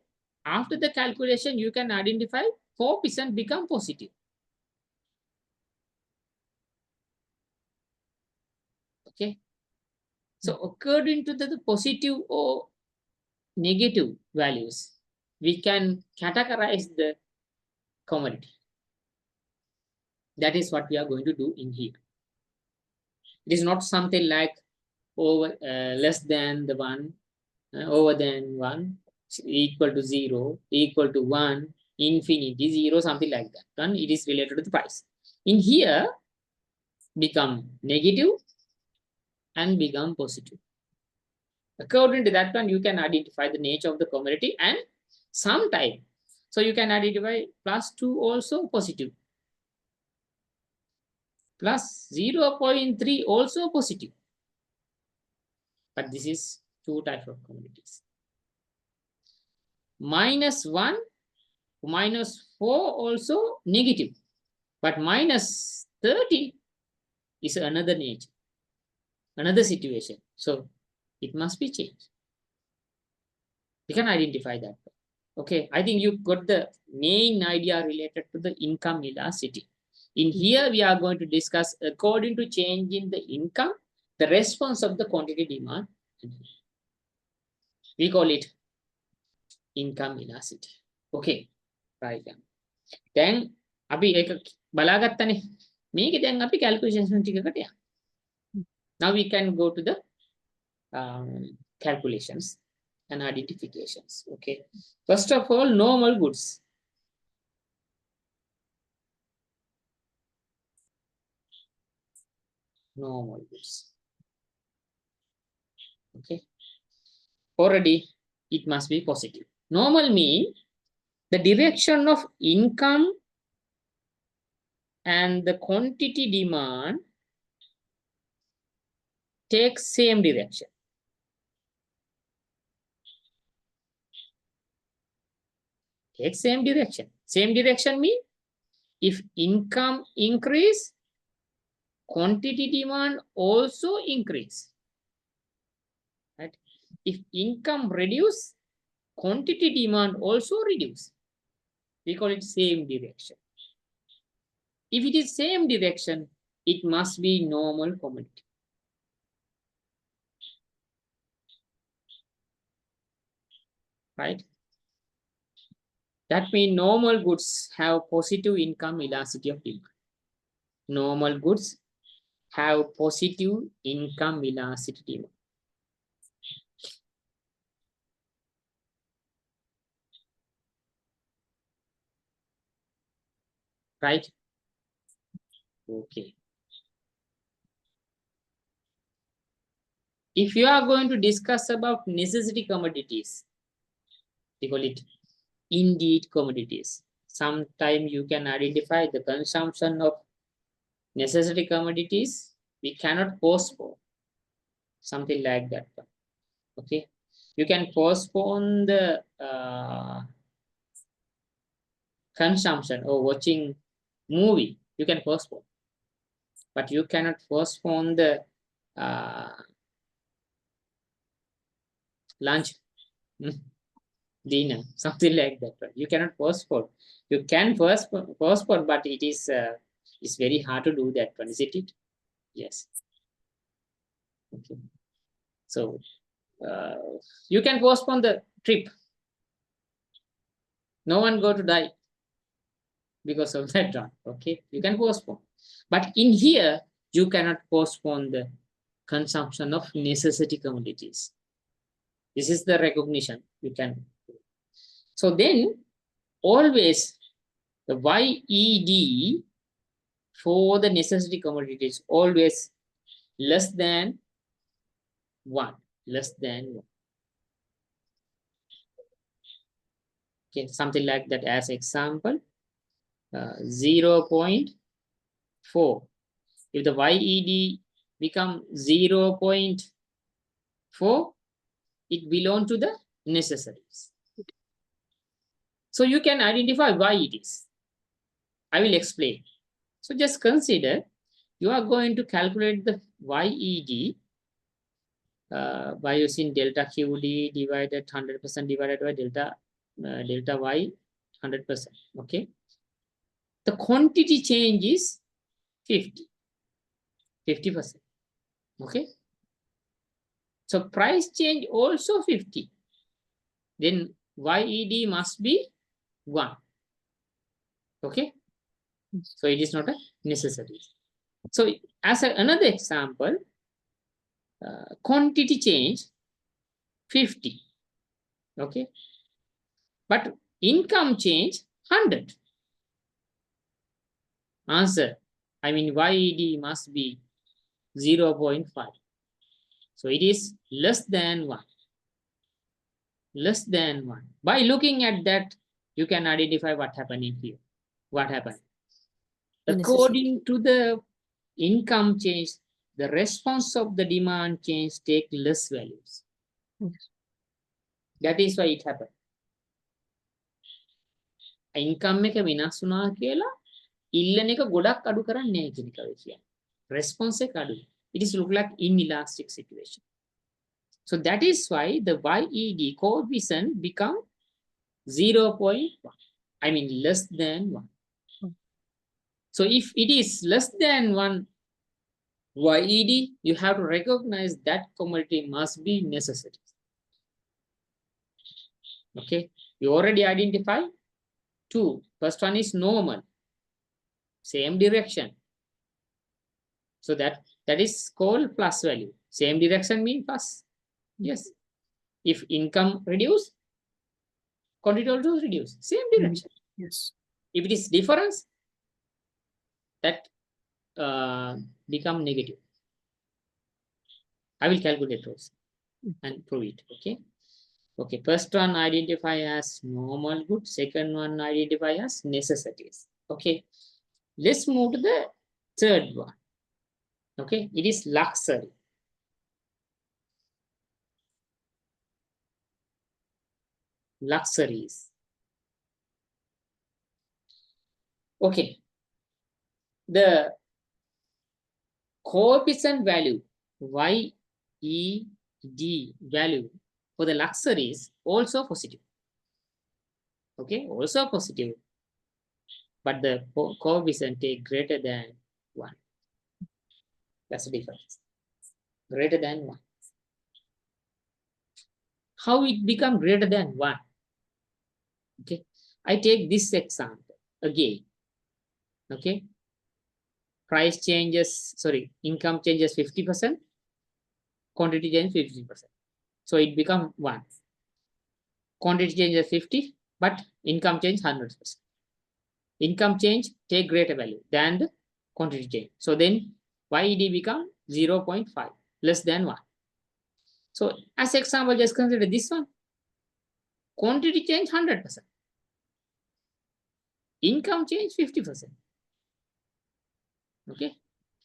after the calculation, you can identify 4% become positive. Okay. So according to the positive or negative values, we can categorize the commodity. That is what we are going to do in here. It is not something like over less than the 1, over than 1, equal to 0, equal to 1, infinity, 0, something like that. Then it is related to the price. In here, become negative and become positive. According to that one, you can identify the nature of the commodity and some type. So you can identify +2 also positive. Plus 0.3 also positive. But this is 2 types of commodities. -1, -4 also negative. But -30 is another nature, another situation. So it must be changed. We can identify that. Okay, I think you got the main idea related to the income elasticity. In here, we are going to discuss according to change in the income, the response of the quantity demand. We call it income elasticity. Okay, right. Then, අපි ඒක බලාගත්තනේ. මේකේ දැන් අපි calculations ටිකකට යනවා. Now we can go to the calculations and identifications. Okay. First of all, normal goods. Normal goods. Okay. Already it must be positive. Normal mean the direction of income and the quantity demand takes same direction. Takes same direction. Same direction mean if income increase, quantity demand also increase. Right? If income reduce, quantity demand also reduce. We call it same direction. If it is same direction, it must be normal commodity. Right? That means normal goods have positive income elasticity of demand. Normal goods have positive income elasticity demand. Right? Okay. If you are going to discuss about necessity commodities, we call it indeed commodities. Sometimes you can identify the consumption of necessity commodities. We cannot postpone. Something like that. Okay. You can postpone the consumption or watching movie. You can postpone. But you cannot postpone the lunch, dinner, something like that. You cannot postpone. You can postpone, but it is it's very hard to do that one, isn't it? Yes. Okay. So you can postpone the trip. No one go to die because of that one. Okay, you can postpone. But in here, you cannot postpone the consumption of necessity commodities. This is the recognition you can. So then always the YED for the necessity commodities always less than 1. Less than 1. Okay, something like that as example. 0.4. If the YED become 0.4, it belongs to the necessaries. So you can identify why it is. I will explain. So just consider you are going to calculate the YED by using delta QD divided 100% divided by delta Y 100%. Okay. The quantity change is 50%. Okay. So price change also 50. Then YED must be 1. Okay. So it is not a necessary. So as another example, quantity change 50. Okay. But income change 100. Answer, I mean YED must be 0.5. So it is less than 1. Less than 1. By looking at that, you can identify what happened in here. What happened? According to the income change, the response of the demand change take less values. Yes. That is why it happened. Income එක විනාශ වුණා කියලා ඉල්ලන එක ගොඩක් අඩු කරන්නේ නැහැ කියන එක කියන්නේ. Response එක අඩුයි. It is look like inelastic situation. So that is why the YED coefficient become 0.1. I mean less than 1. So if it is less than 1 YED, you have to recognize that commodity must be necessary. Okay, you already identify 2. First one is normal, same direction. So that is called plus value. Same direction means plus. Yes. If income reduce, quantity also reduce. Same direction. Yes. If it is difference, that become negative. I will calculate those and prove it. Okay. Okay. First one identify as normal good. Second one identify as necessities. Okay. Let's move to the third one. Okay. It is luxury. Luxuries. Okay. The coefficient value YED value for the luxury is also positive. Okay, also positive, but the coefficient is greater than 1. That's the difference. Greater than 1. How it become greater than 1? Okay, I take this example again. Okay, price changes, sorry, income changes 50%, quantity changes 50%. So it becomes 1. Quantity changes 50, but income change 100%. Income change take greater value than the quantity change. So then YED become 0.5, less than 1. So as example, just consider this one. Quantity change 100%. Income change 50%. Okay.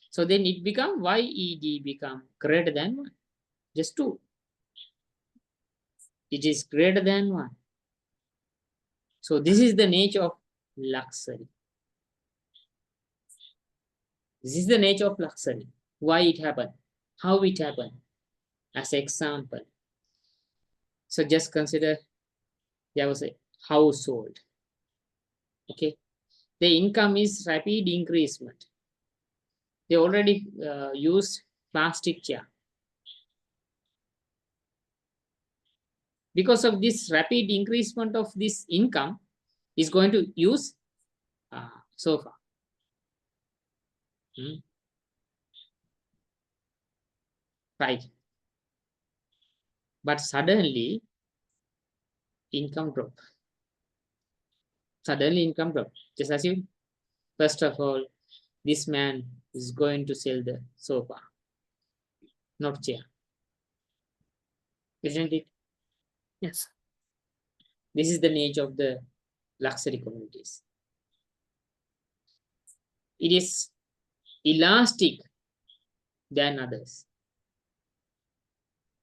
So then it become YED become greater than 1. Just 2. It is greater than 1. So this is the nature of luxury. This is the nature of luxury. Why it happened? How it happened? As example. So just consider there was a household. Okay. The income is rapid increasement. They already used plastic chair. Because of this rapid increasement of this income, is going to use sofa. Right. But suddenly, income drop. Suddenly, income drop. Just assume, first of all, this man is going to sell the sofa, not chair. Isn't it? Yes. This is the nature of the luxury communities. It is elastic than others.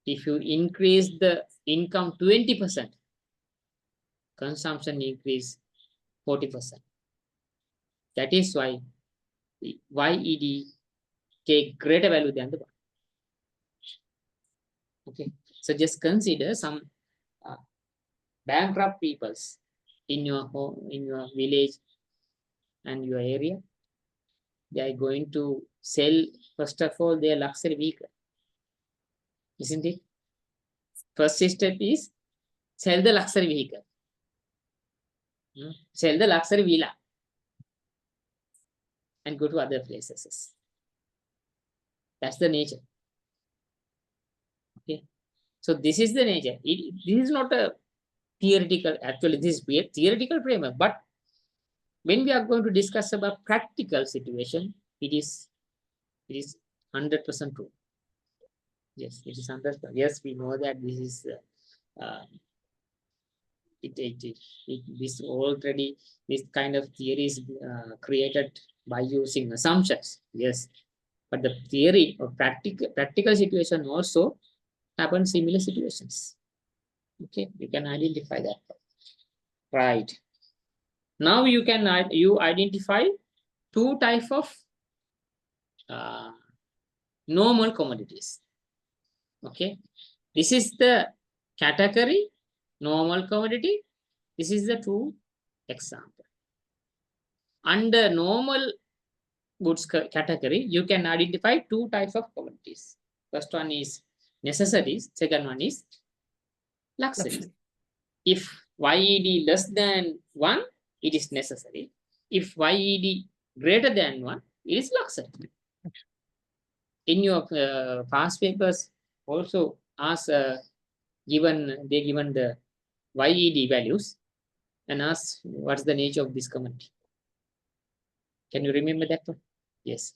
If you increase the income 20%, consumption increase 40%. That is why the YED take greater value than the 1. Okay, so just consider some bankrupt peoples in your home, in your village and your area. They are going to sell, first of all, their luxury vehicle. Isn't it? First step is sell the luxury vehicle. Sell the luxury villa and go to other places. That's the nature. Okay. So this is the nature. This is not a theoretical, actually this is a theoretical framework, but when we are going to discuss about practical situation, it is 100% true. Yes, it is 100%. Yes, we know that this is this already, this kind of theory is created by using assumptions. Yes, but the theory of practical situation also happen similar situations. Okay, you can identify that. Right. Now you can identify 2 types of normal commodities. Okay, this is the category normal commodity. This is the 2 example. Under normal goods category, you can identify two types of commodities. First one is necessities, second one is luxury. If YED less than 1, it is necessary. If YED greater than 1, it is luxury. In your past papers, also ask given the YED values and ask what's the nature of this commodity. Can you remember that one? Yes.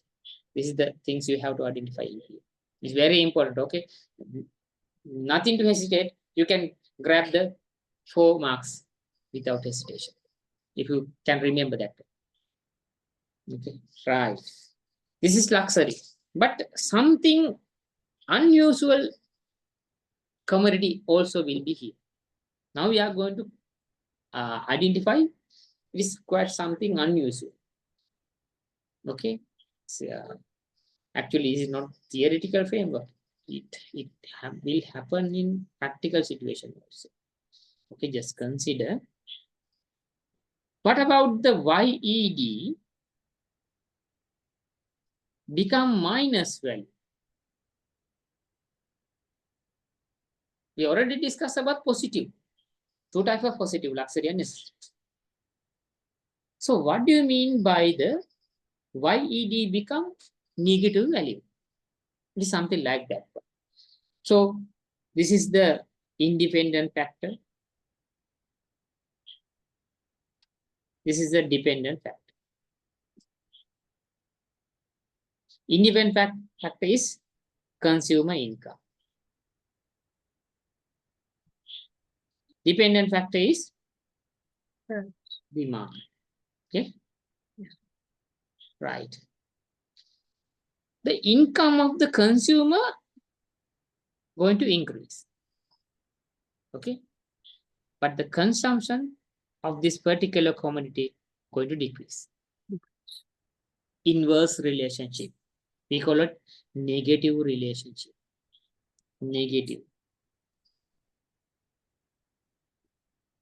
This is the things you have to identify here. It's very important. Okay. Nothing to hesitate. You can grab the 4 marks without hesitation. If you can remember that. Okay. Right. This is luxury. But something unusual commodity also will be here. Now we are going to identify it is quite something unusual. Okay. So, actually, this is not theoretical framework. It will happen in practical situation also. Okay, just consider. What about the YED become minus value? We already discussed about positive. Two types of positive, luxury and necessity. So what do you mean by the YED become negative value? It is something like that. So this is the independent factor. This is the dependent factor. Independent factor is consumer income. Dependent factor is demand. Okay. Yeah. Right. The income of the consumer going to increase. Okay. But the consumption of this particular commodity going to decrease. Inverse relationship. We call it negative relationship. Negative.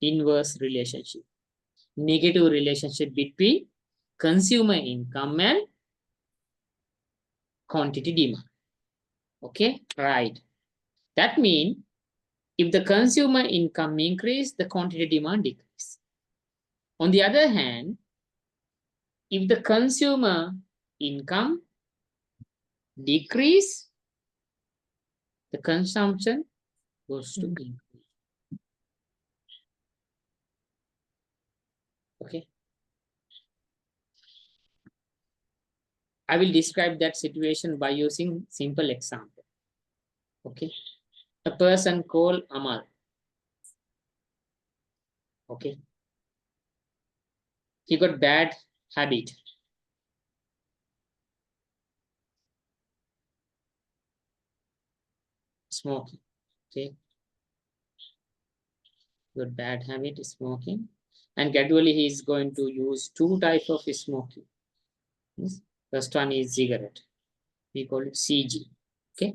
Inverse relationship. Negative relationship between consumer income and quantity demand. Okay, right. That means if the consumer income increase, the quantity demand decrease. On the other hand, if the consumer income decrease, the consumption goes to increase. Okay. I will describe that situation by using simple example. Okay. A person called Amal. Okay. He got bad habit. Smoking. Okay. Got bad habit is smoking. And gradually he is going to use two types of smoking. Yes. First one is cigarette. We call it CG. Okay.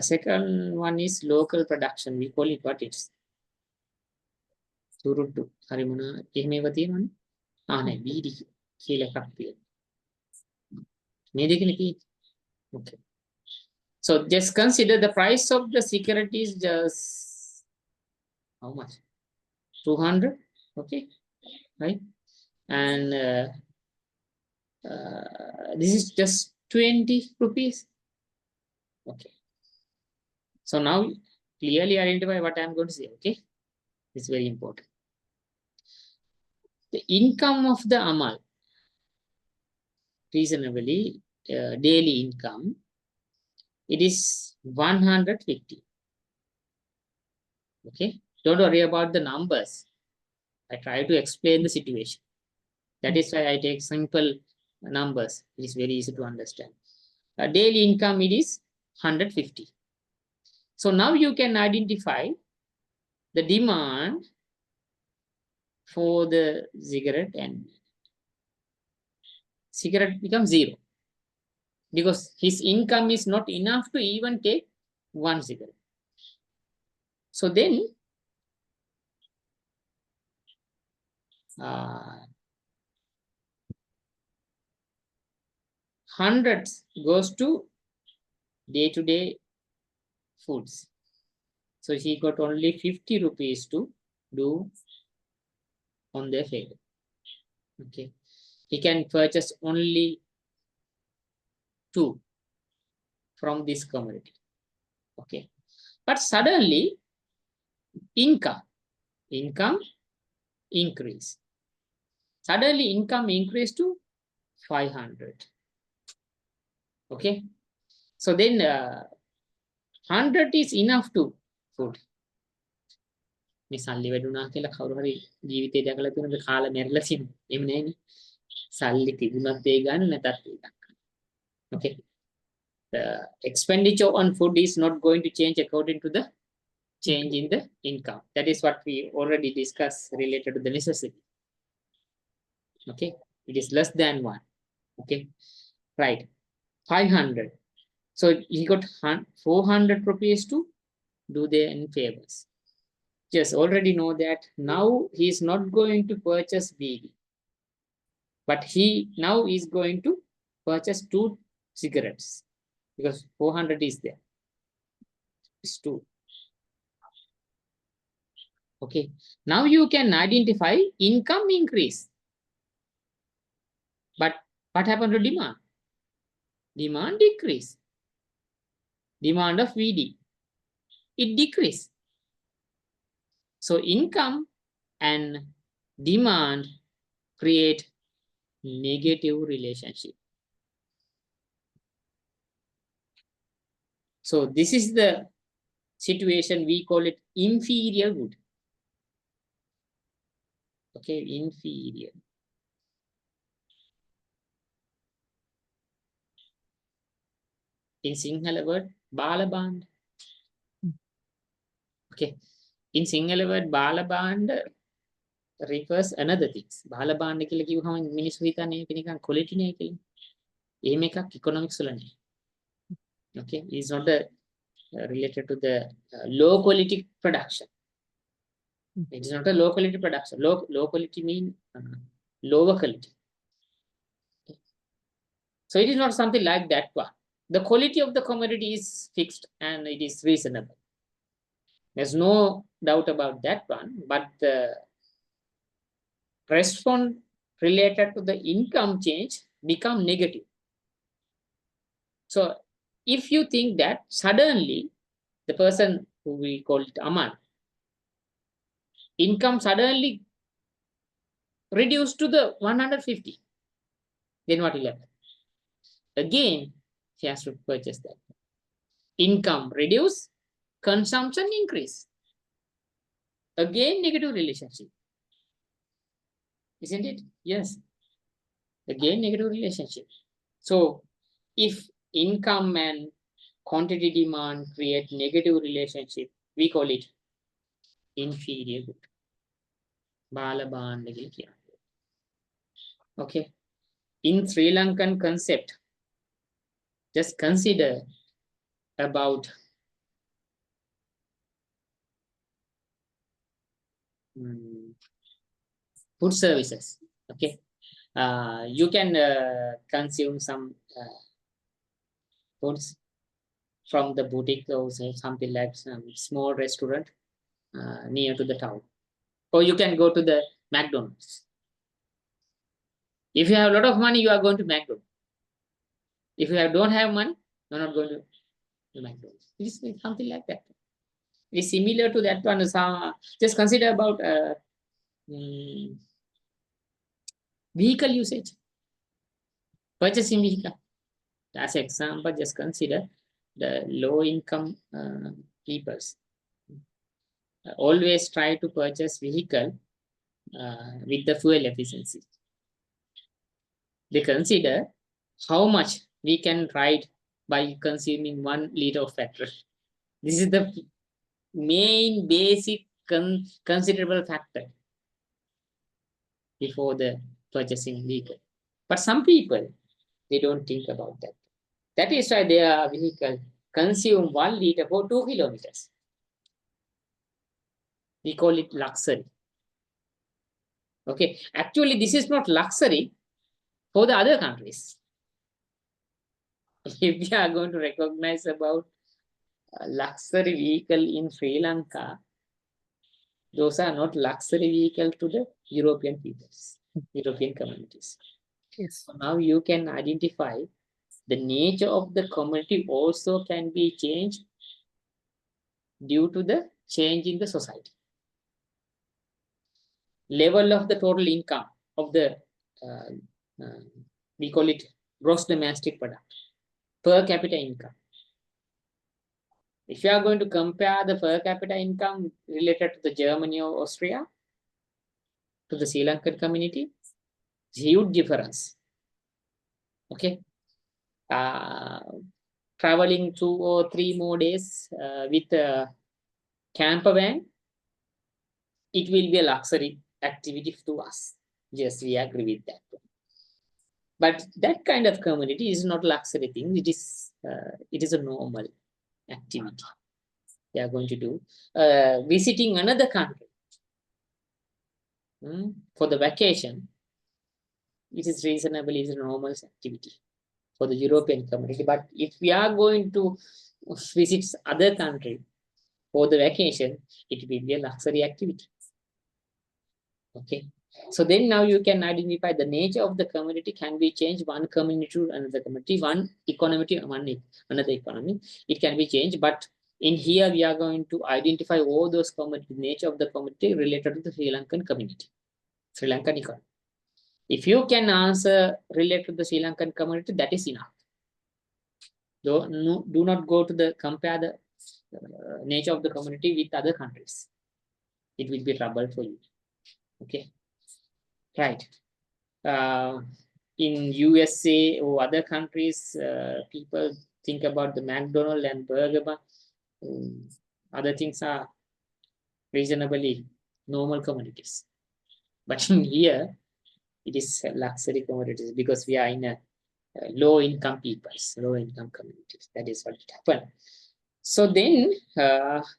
Second one is local production. We call it what it's. Suruttu. Hari mona ehmeva tiyenawne. Ne BD කියලා එකක් තියෙනවා. මේ දෙකනේ තියෙන්නේ. Okay. So just consider the price of the cigarette is just how much? 200. Okay. Right. And this is just 20 rupees. Okay. So now clearly identify what I'm going to say. Okay. It's very important. The income of the Amal, reasonably daily income, it is 150. Okay. Don't worry about the numbers. I try to explain the situation. That is why I take simple numbers. It is very easy to understand. Daily income, it is 150. So now you can identify the demand for the cigarette, and cigarette becomes 0 because his income is not enough to even take one cigarette. So then hundreds goes to day-to-day foods. So he got only 50 rupees to do on their favor. Okay. He can purchase only 2 from this commodity. Okay. But suddenly income increase. Suddenly income increased to 500. Okay. So then 100 is enough to food. මේ සල්ලි වැඩුණා කියලා කවුරු හරි ජීවිතේ දැකලා තියෙනවද කාලා මැරිලා තියෙනවද? එහෙම නෑනේ. සල්ලි තිබුණත් ඒ ගන්න නැතත් ඒ ගන්න. Okay. The expenditure on food is not going to change according to the change in the income. That is what we already discussed related to the necessity. Okay. It is less than 1. Okay. Right. 500. So he got 400 rupees to do their favors. Just already know that now he is not going to purchase BD, but he now is going to purchase 2 cigarettes because 400 is there. It's 2. Okay. Now you can identify income increase. But what happened to demand? Demand decrease. Demand of VD. It decreased. So income and demand create negative relationship. So this is the situation, we call it inferior good. Okay, inferior. In Sinhala word, balaband. Okay, in Sinhala word, balaband refers another things. Balaband කියලා කිව්වම මිනිස්සු හිතන්නේ ඒක නිකන් quality නේ කියලා. එහෙම එකක් economics වල නෑ. Okay, it's not related to the low quality production. It is not a low quality production. Low quality mean lower quality. So it is not something like that one. The quality of the commodity is fixed and it is reasonable. There's no doubt about that one, but the response related to the income change become negative. So if you think that suddenly the person who we call it Aman, income suddenly reduced to the 150, then what will happen? Again, he has to purchase that. Income reduce, consumption increase. Again, negative relationship. Isn't it? Yes. Again, negative relationship. So if income and quantity demand create negative relationship, we call it inferior good. Balaband. Okay. In Sri Lankan concept, just consider about food services. Okay. You can consume some foods from the boutique or something like some small restaurant near to the town. Or you can go to the McDonald's. If you have a lot of money, you are going to McDonald's. If you don't have money, you're not going to McDonald's. It is something like that. It is similar to that one. Just consider about vehicle usage. Purchasing vehicle. As an example, just consider the low income peoples. Always try to purchase vehicle with the fuel efficiency. They consider how much we can ride by consuming 1 liter of petrol. This is the main basic considerable factor before the purchasing vehicle. But some people, they don't think about that. That is why their vehicle consume 1 liter for 2 kilometers. We call it luxury. Okay, actually this is not luxury for the other countries. if you are going to recognize about a luxury vehicle in Sri Lanka, those are not luxury vehicle to the European peoples, European communities. Yes. So now you can identify the nature of the community also can be changed due to the change in the society. Level of the total income of the, uh, uh, we call it gross domestic product, per capita income. If you are going to compare the per capita income related to the Germany or Austria, to the Sri Lankan community, huge difference. Okay. Traveling 2 or 3 more days with a camper van, it will be a luxury activity to us. Yes, we agree with that. But that kind of community is not luxury thing. It is a normal activity they are going to do. Visiting another country for the vacation, it is reasonable, is a normal activity for the European community. But if we are going to visit other country for the vacation, it will be a luxury activity. Okay. So then now you can identify the nature of the community can be changed one community to another community, one economy to another economy. It can be changed, but in here we are going to identify all those community, nature of the community related to the Sri Lankan community, Sri Lankan economy. If you can answer related to the Sri Lankan community, that is enough. Do not go to the compare the nature of the community with other countries. It will be trouble for you. Okay. Right. In USA or other countries, people think about the McDonald's and burger bar. Other things are reasonably normal commodities. But in here, it is luxury commodities because we are in a low income peoples, low income communities. That is what it happened. So then,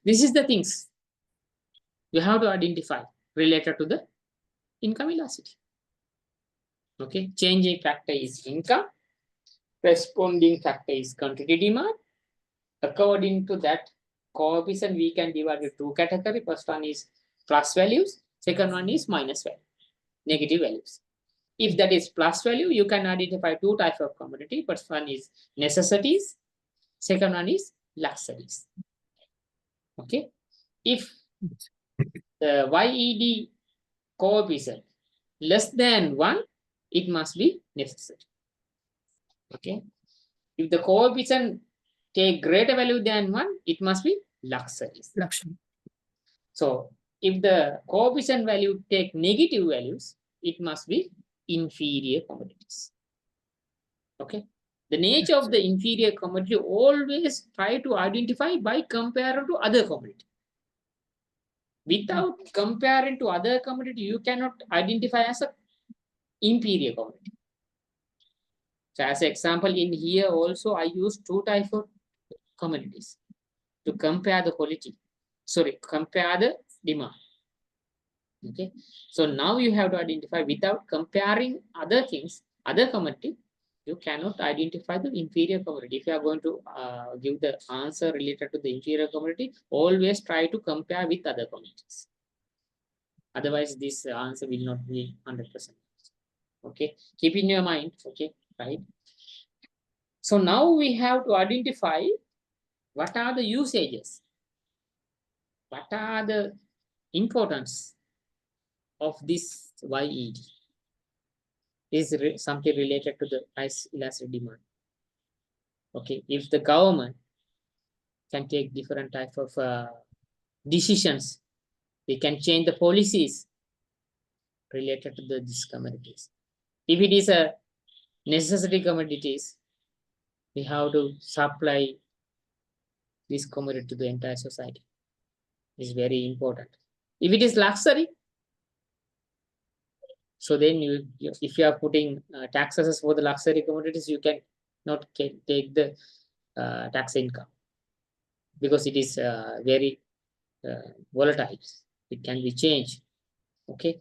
this is the things you have to identify related to the income elasticity. Okay, changing factor is income, responding factor is quantity demand. According to that coefficient, we can divide it 2 categories. First one is plus values, second one is minus value, negative values. If that is plus value, you can identify 2 types of commodity. First one is necessities, second one is luxuries. Okay. If the YED coefficient less than 1, it must be necessary. Okay. If the coefficient take greater value than 1, it must be luxuries. Luxury. So if the coefficient value take negative values, it must be inferior commodities. Okay. The nature of the inferior commodity always try to identify by comparing to other commodity. Without comparing to other commodity, you cannot identify as a inferior commodity. So as an example, in here also I use 2 types of commodities to compare the quality. Sorry, compare the demand. Okay. So now you have to identify without comparing other things, other commodity, you cannot identify the inferior commodity. If you are going to give the answer related to the inferior commodity, always try to compare with other commodities. Otherwise, this answer will not be 100%. Okay. Keep in your mind. Okay. Right. So now we have to identify what are the usages, what are the importance of this YED. Is something related to the price elastic demand. Okay, if the government can take different type of decisions, they can change the policies related to these commodities. If it is a necessity commodities, we have to supply this commodity to the entire society. It's very important. If it is luxury, so then if you are putting taxes for the luxury commodities, you can not take the tax income because it is very volatile. It can be changed. Okay.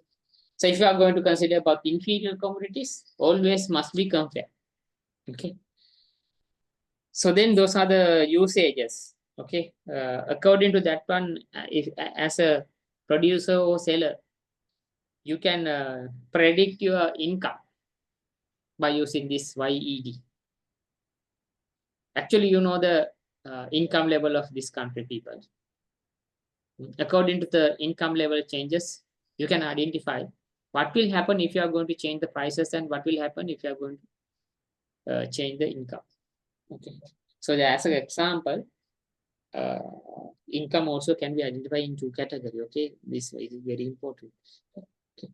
So if you are going to consider about inferior commodities, always must be compared. Okay. So then those are the usages. Okay. According to that one, if as a producer or seller, you can predict your income by using this YED. Actually, you know the income level of this country people. According to the income level changes, you can identify what will happen if you are going to change the prices and what will happen if you are going to change the income. Okay. So as an example, income also can be identified in two categories. Okay, this is very important. Okay.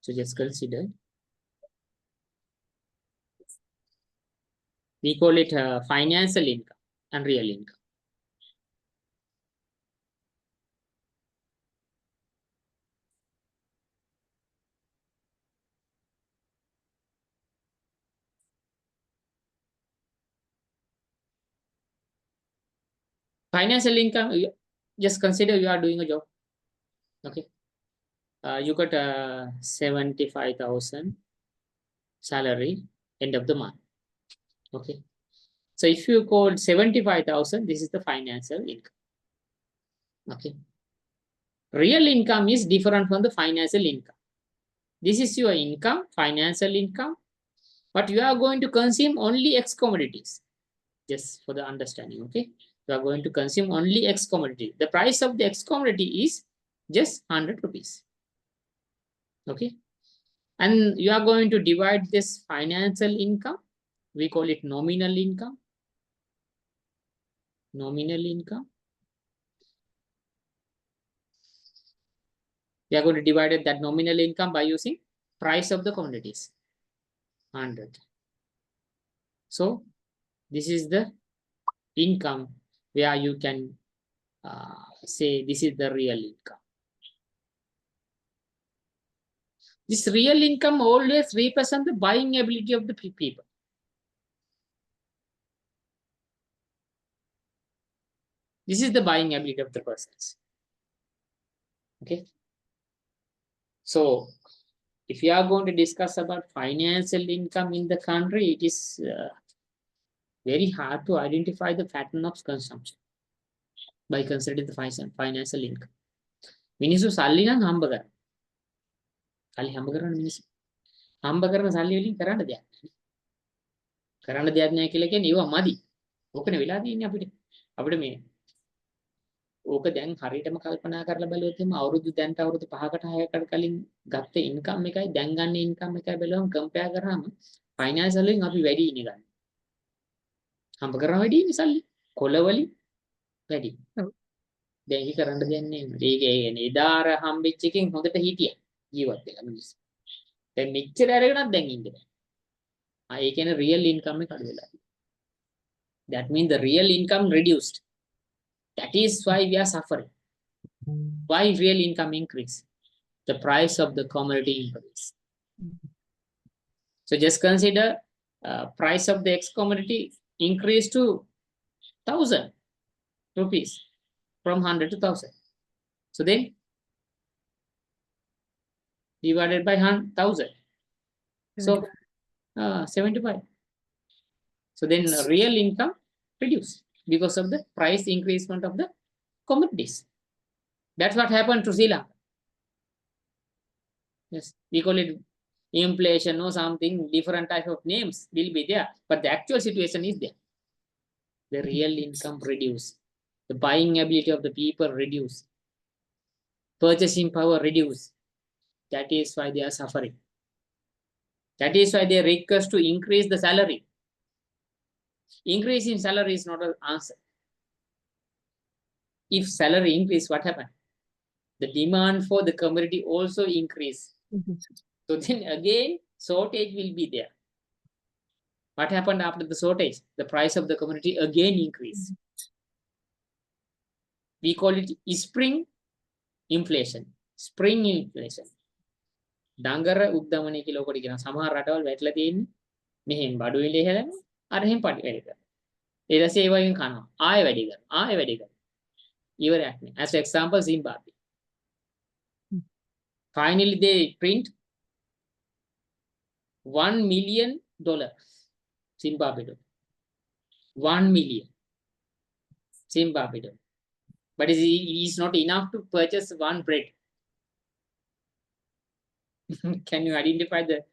So just consider. We call it financial income and real income. Financial income, just consider you are doing a job. Okay. You got 75,000 salary end of the month. Okay. So if you call 75,000, this is the financial income. Okay. Real income is different from the financial income. This is your income, financial income, but you are going to consume only X commodities. Just for the understanding, okay? You are going to consume only X commodity. The price of the X commodity is just 100 rupees. Okay. And you are going to divide this financial income. We call it nominal income. Nominal income. We are going to divide that nominal income by using price of the commodities. 100. So this is the income where you can say this is the real income. This real income always represents the buying ability of the people. This is the buying ability of the persons. Okay. So if you are going to discuss about financial income in the country, it is very hard to identify the pattern of consumption by considering the financial income. මිනිස්සු සල්ලි නම් හම්බ කරනවා. සල්ලි හම්බ කරන මිනිස්සු. හම්බ කරන සල්ලි වලින් කරන්න දෙයක් නැහැ. කරන්න දෙයක් නැහැ කියලා කියන්නේ ඒවා මදි. ඕකනේ වෙලා තියෙන්නේ අපිට. අපිට මේ ඕක දැන් හරියටම කල්පනා කරලා බලුවොත් එහම අවුරුදු දැන්ට අවුරුදු 5කට 6කට කලින් ගත්ත ඉන්කම් එකයි දැන් ගන්න ඉන්කම් එකයි බලුවම කම්පෙයාර් කරාම ෆයිනෑන්ෂල් වලින් අපි වැඩි ඉන්නේ ගන්න. හම්බ කරන වැඩි ඉන්නේ සල්ලි. කොළ වලින් වැඩි. දැන් ඒක කරන්න දෙයක් නෑ. ඒක කියන්නේ එදාර හම්බෙච්ච එකෙන් හොඳට හිටියා. ජීවත් වෙලා මිනිස්සු. දැන් මෙච්චර අරගෙනත් දැන් ඉන්නේ බෑ. ඒ කියන්නේ රියල් ඉන්කම් එක අඩු වෙලා. That means the real income reduced. That is why we are suffering. Why real income increase? The price of the commodity increase. So just consider price of the X commodity increase to 1,000 rupees from 100 to 1,000. So then divided by 1,000. So 75. So then real income reduced because of the price increasement of the commodities. That's what happened to Sri Lanka. Yes, we call it inflation or something, different type of names will be there, but the actual situation is there. The real income reduced, the buying ability of the people reduced, purchasing power reduced. That is why they are suffering. That is why they request to increase the salary. Increase in salary is not an answer. If salary increase, what happened? The demand for the commodity also increase. So then again, shortage will be there. What happened after the shortage? The price of the commodity again increased. We call it spring inflation. Spring inflation. දඟර උද්දමනය කියලා ඔකට කියනවා. සමහර රටවල් වැටලා තියෙන්නේ මෙහෙන් බඩු විලේ හැදෙනවා. අර එහෙන් වැඩි කරනවා. ඊට පස්සේ ඒ වයින් කනවා. ආයෙ වැඩි කරනවා. ආයෙ වැඩි කරනවා. ඉවරයක් නෑ. As example Zimbabwe. Finally they print $1 million Zimbabwe. 1 million Zimbabwe dollar. But it is not enough to purchase one bread. Can you identify the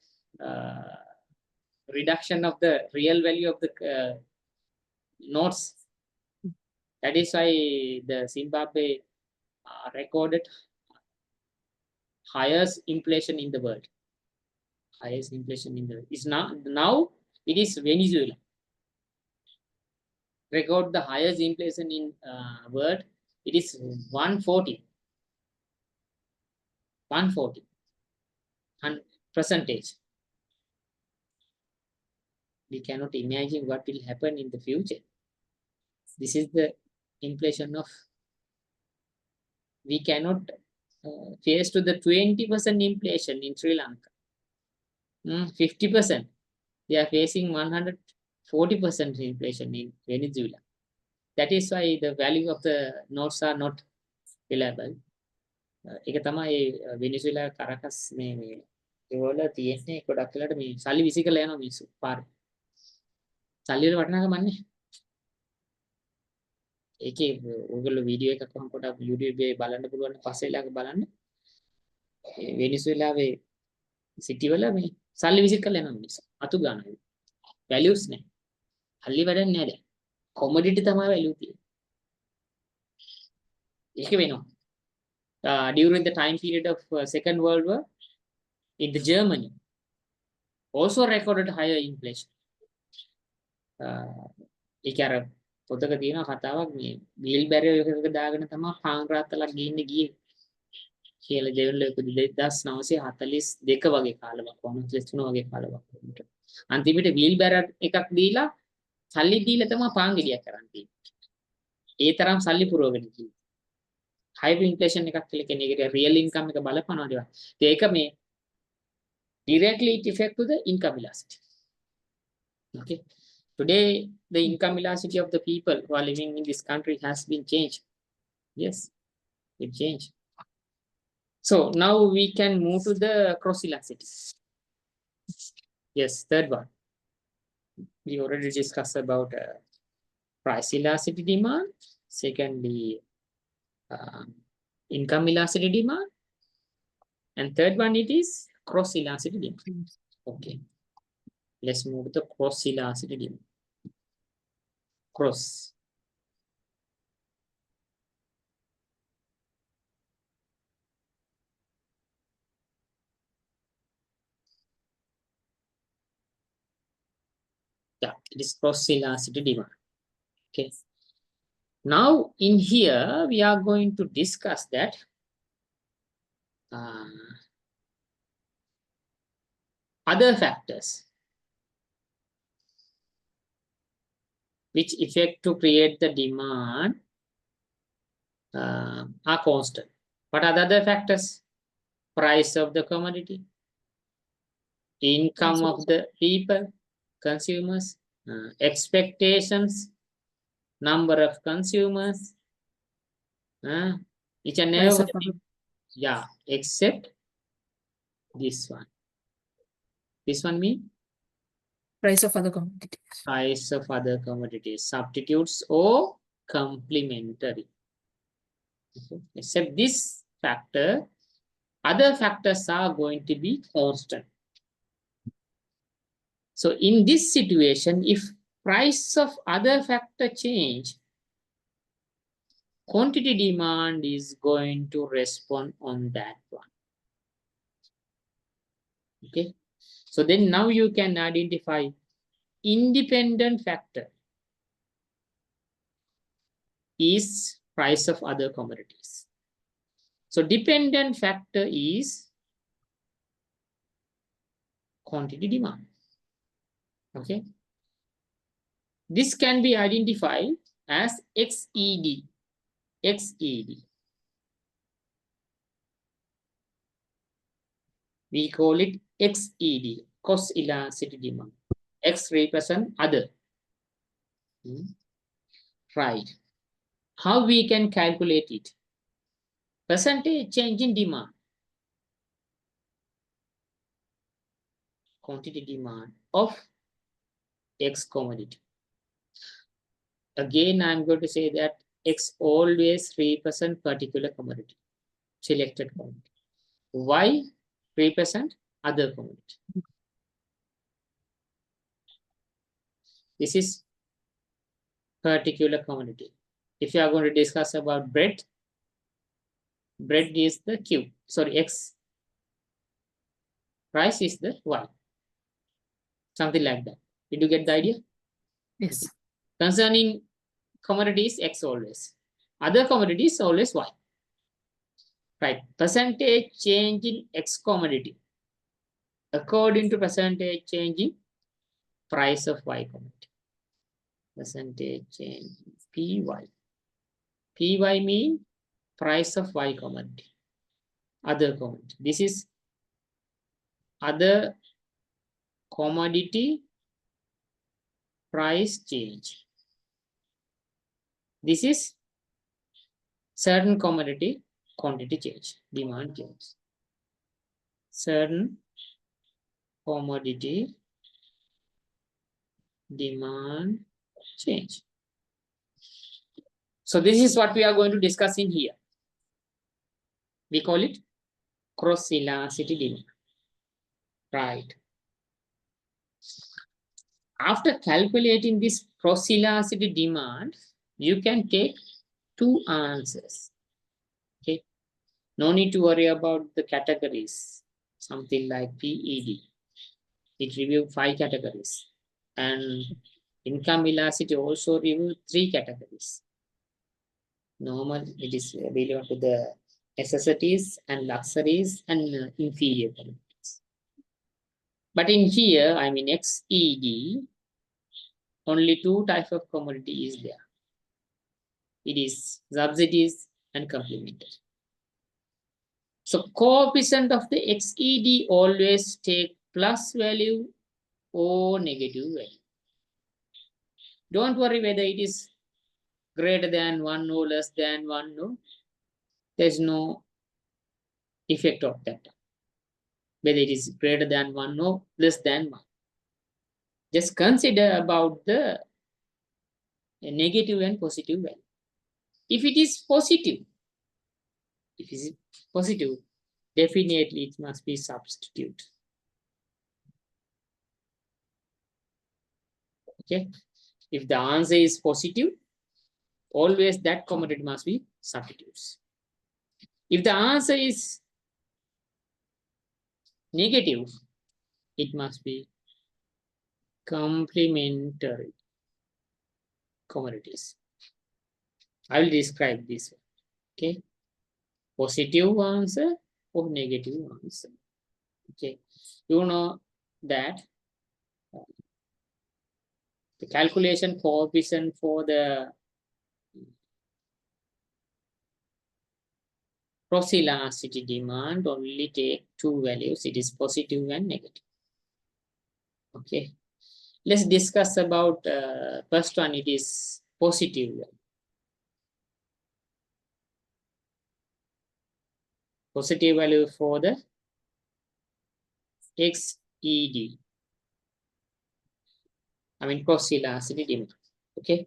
reduction of the real value of the notes? That is why the Zimbabwe recorded highest inflation in the world. Highest inflation in the world. Is now it is Venezuela. Record the highest inflation in world. It is 140. 140 percentage. We cannot imagine what will happen in the future. This is the inflation of, we cannot face to the 20% inflation in Sri Lanka. 50%. They are facing 140% inflation in Venezuela. That is why the value of the notes are not reliable. ඒක තමයි වෙනිසුලා කරකස් මේ ඒවල තියෙන්නේ ගොඩක් වෙලාට මේ සල්ලි විසි කරලා යනවා මිනිස්සු පාරේ. සල්ලි වල වටිනාකම නැහැ. ඒකේ ඔයගොල්ලෝ වීඩියෝ එකක් වහම පොඩක් YouTube එකේ බලන්න පුළුවන් පස්සේ ලාක බලන්න. වෙනිසුලාවේ සිටි වල මේ සල්ලි විසි කරලා යනවා මිනිස්සු. අතු ගන්නවා. වැලියුස් නැහැ. සල්ලි වැඩක් නැහැ දැන්. කොමොඩිටි තමයි වැලියු තියෙන්නේ. ඒක වෙනවා. During the time period of Second World War, in the Germany, also recorded higher inflation. ඒක අර පොතක තියෙන කතාවක් මේ වීල් බැරියර් එකක දාගෙන තමයි පාන් රාත්තලක් ගිහින් ගියේ කියලා දෙවලක 1942 වගේ කාලයක් වුණා 33 වගේ කාලයක් වුණා. අන්තිමට වීල් බැරියර් එකක් දීලා සල්ලි දීලා තමයි පාන් ගෙඩියක් කරන් තියෙන්නේ. ඒ තරම් සල්ලි පුරවගෙන ගියේ. high inflation එකක් කියලා කියන්නේ ඒකට real income එක බලපනවා නේද? ඒක මේ directly it affect to the income elasticity. Okay. Today the income elasticity of the people who are living in this country has been changed. Yes, it changed. So now we can move to the cross elasticity. Yes, third one. We already discussed about price elasticity demand. Secondly, income elasticity demand, and third one it is cross elasticity demand. Okay, let's move to the cross elasticity demand. Cross. Yeah, it is cross elasticity demand. Okay, now in here we are going to discuss that other factors which effect to create the demand are constant. What are the other factors? Price of the commodity, income of the people, consumers, expectations, number of consumers, each and every, yeah, except this one. This one means price of other commodities. Price of other commodities, substitutes or complementary. Okay. Except this factor, other factors are going to be constant. So in this situation, if price of other factor change, quantity demand is going to respond on that one. Okay. So then now you can identify independent factor is price of other commodities. So dependent factor is quantity demand. Okay. This can be identified as XED. XED. We call it XED, cost elasticity demand. X represent other. Right. How we can calculate it? Percentage change in demand. Quantity demand of X commodity. Again, I'm going to say that X always represent particular commodity, selected commodity. Y represent other commodity. This is particular commodity. If you are going to discuss about bread is the Q. Sorry, X. Price is the Y. Something like that. Did you get the idea? Yes. Concerning commodities, X always. Other commodities always Y. Right. Percentage change in X commodity according to percentage change in price of Y commodity. Percentage change PY. PY mean price of Y commodity. Other commodity. This is other commodity price change. This is certain commodity quantity change, demand change. Certain commodity demand change. So this is what we are going to discuss in here. We call it cross elasticity demand. Right. After calculating this cross elasticity demand, you can take two answers. Okay. No need to worry about the categories. Something like PED. It reviewed 5 categories. And income elasticity also reviewed 3 categories. Normal, it is relevant to the necessities and luxuries and inferior commodities. But in here, I mean XED, only 2 types of commodity is there. It is subsidies and complementary. So coefficient of the XED always take plus value or negative value. Don't worry whether it is greater than 1 or less than 1. No, there's no effect of that. Whether it is greater than 1 or less than 1. Just consider about the negative and positive value. If it is positive, definitely it must be substitute. Okay. If the answer is positive, always that commodity must be substitutes. If the answer is negative, it must be complementary commodities. I will describe this one. Okay. Positive answer or negative answer. Okay. You know that the calculation coefficient for the cross elasticity demand only take 2 values. It is positive and negative. Okay. Let's discuss about first one. It is positive value. Positive value for the XED. I mean cross elasticity demand. Okay.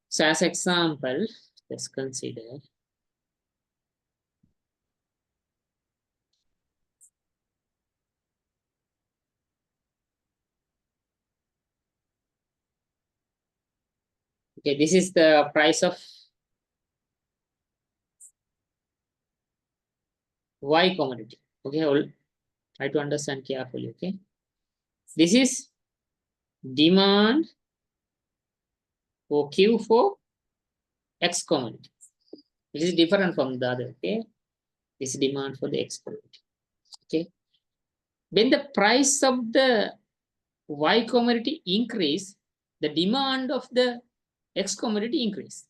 So as example, let's consider okay, this is the price of Y commodity. Okay, try to understand carefully. Okay, this is demand for Q for X commodity. It is different from the other. Okay, this is demand for the X commodity. Okay, when the price of the Y commodity increase, the demand of the X commodity increase.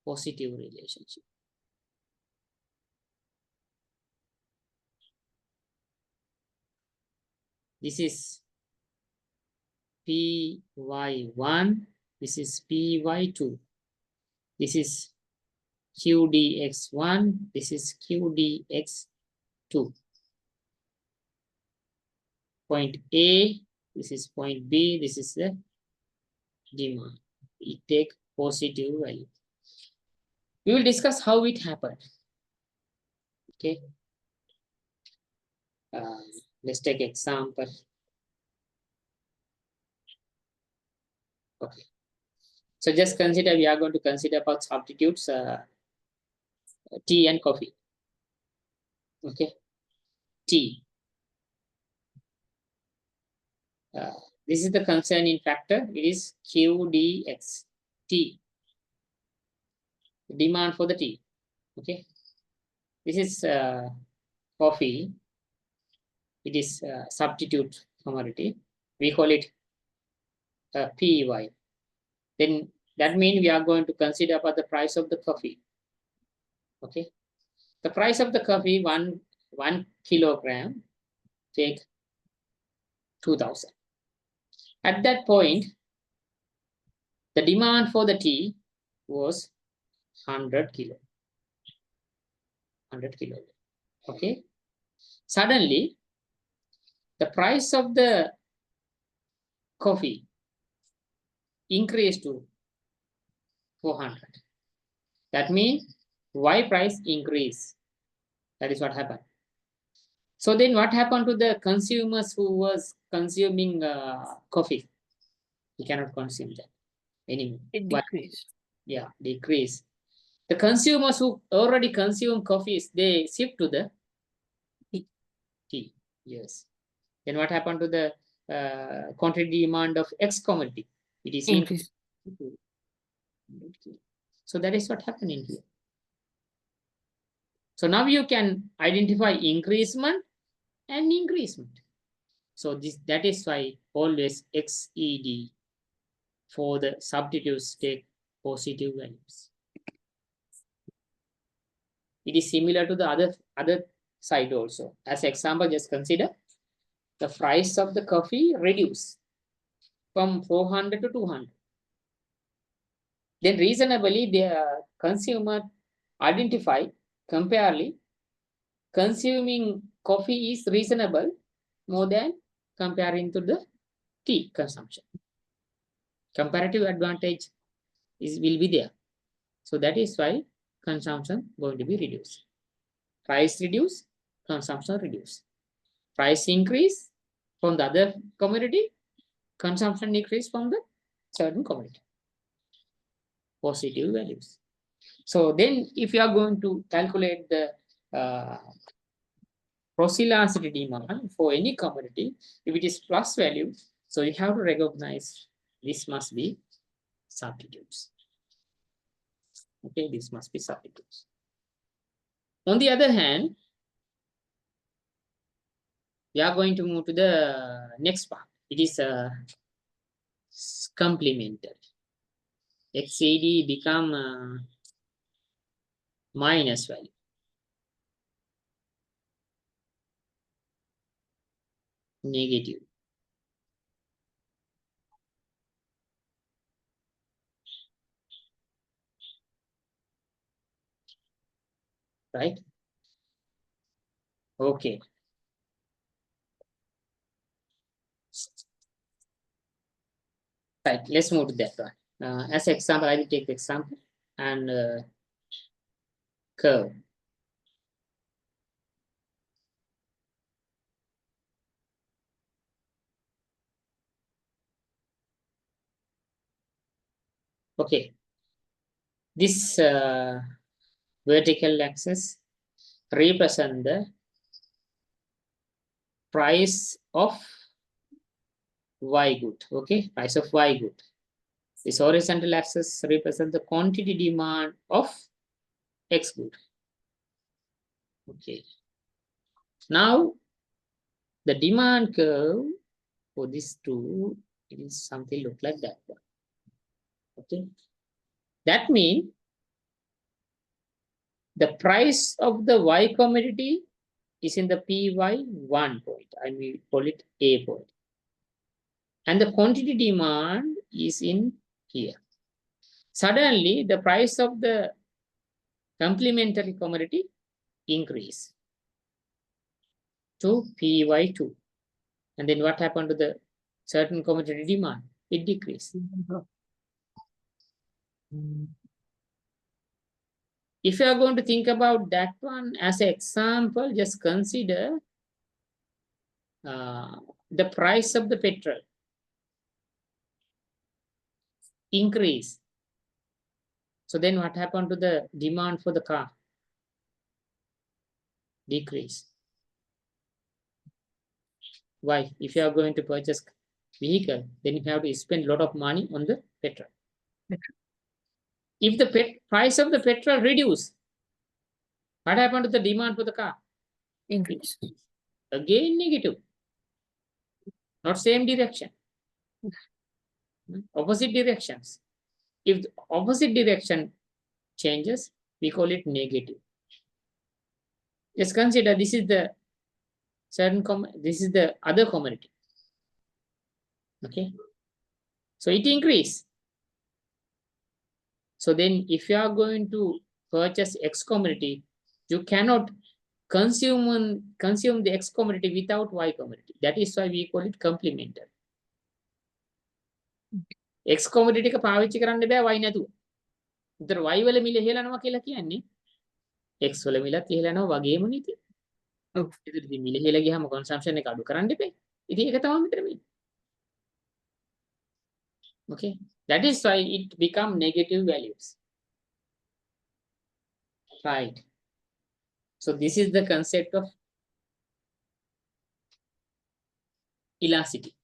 Positive relationship. This is PY1, this is PY2. This is QDX1, this is QDX2. Point A, this is point B, this is the demand. It take positive value. We will discuss how it happened. Okay. Let's take example. Okay. So just consider, we are going to consider about substitutes, tea and coffee. Okay. Tea. This is the concerning factor. It is QDX. T. Demand for the tea. Okay. This is coffee. It is substitute commodity. We call it PEY. Then that means we are going to consider about the price of the coffee. Okay. The price of the coffee, one kilogram, take 2,000. At that point, the demand for the tea was 100 kilo. 100 kilo. Okay. Suddenly, the price of the coffee increased to 400. That means Y price increase. That is what happened. So then what happened to the consumers who was consuming coffee? He cannot consume that anymore. It Why? decreased. Yeah, decrease. The consumers who already consume coffees, they shift to the tea. Yes. Then what happened to the quantity demand of X commodity? It is increased. So that is what happened in here. So now you can identify increasement and increasement. So that is why always XED for the substitutes take positive values. It is similar to the other side also. As example, just consider the price of the coffee reduce from 400 to 200. Then reasonably the consumer identify comparably consuming coffee is reasonable more than comparing to the tea consumption. Comparative advantage will be there. So that is why consumption going to be reduced. Price reduce, consumption reduce. Price increase from the other commodity, consumption decrease from the certain commodity. Positive values. So then if you are going to calculate the cross-elasticity demand for any commodity, if it is plus value, so you have to recognize this must be substitutes. Okay, this must be substitutes. On the other hand, we are going to move to the next part. It is complementary. XAD become minus value. Negative. Right? Okay. Right, let's move to that one. As example, I will take the example and curve. Okay. This vertical axis represent the price of Y good. Okay, price of Y good. This horizontal axis represent the quantity demand of X good. Okay. Now the demand curve for these two, it is something look like that one. Okay. That means the price of the Y commodity is in the PY1 point, and we call it A point. And the quantity demand is in here. Suddenly, the price of the complementary commodity increase to PY2. And then what happened to the certain commodity demand? It decreased. If you are going to think about that one as an example, just consider the price of the petrol increase. So then what happened to the demand for the car? Decrease. Why? If you are going to purchase vehicle, then you have to spend a lot of money on the petrol. If the price of the petrol reduce, what happened to the demand for the car? Increase. Again negative. Not same direction. Opposite directions. If the opposite direction changes, we call it negative. Just consider this is the this is the other commodity. Okay. So it increase. So then if you are going to purchase X commodity, you cannot consume the X commodity without Y commodity. That is why we call it complementary. X commodity එක පාවිච්චි කරන්න බෑ Y නැතුව. උතර Y වල මිල ඉහළනවා කියලා කියන්නේ X වල මිලත් ඉහළනවා වගේම නෙති. ඔව්. ඒකට ඉතින් මිල ඉහළ ගියාම consumption එක අඩු කරන්න දෙපේ. ඉතින් ඒක තමයි මෙතන වෙන්නේ. Okay. That is why it become negative values. Right. So this is the concept of elasticity.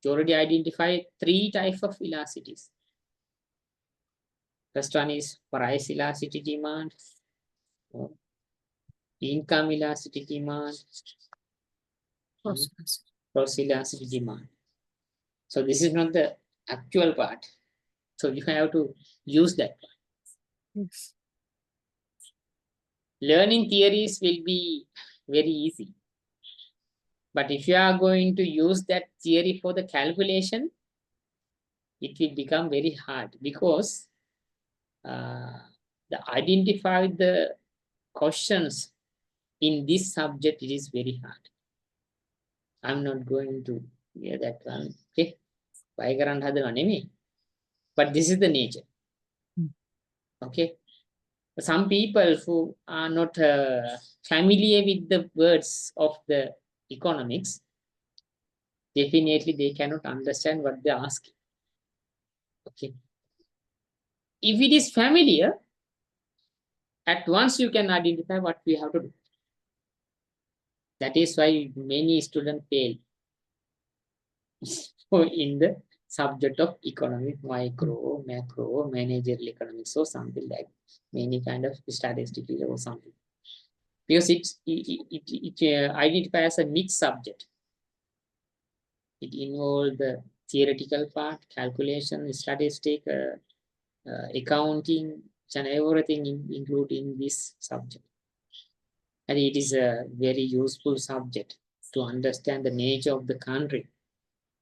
You already identified 3 types of elasticities. First one is price elasticity demand, income elasticity demand, cross elasticity demand. So this is not the actual part. So you have to use that part. Yes. Learning theories will be very easy. But if you are going to use that theory for the calculation, it will become very hard because the identify the questions in this subject, it is very hard. I'm not going to hear that one. Okay. But this is the nature. Okay. Some people who are not familiar with the words of the economics, definitely they cannot understand what they're asking. Okay. If it is familiar, at once you can identify what we have to do. That is why many students fail in the subject of economic, micro, macro, managerial economics, or something like many kind of statistical or something. Because it identifies a mixed subject. It involves the theoretical part, calculation, statistic, accounting, and everything included in this subject. And it is a very useful subject to understand the nature of the country,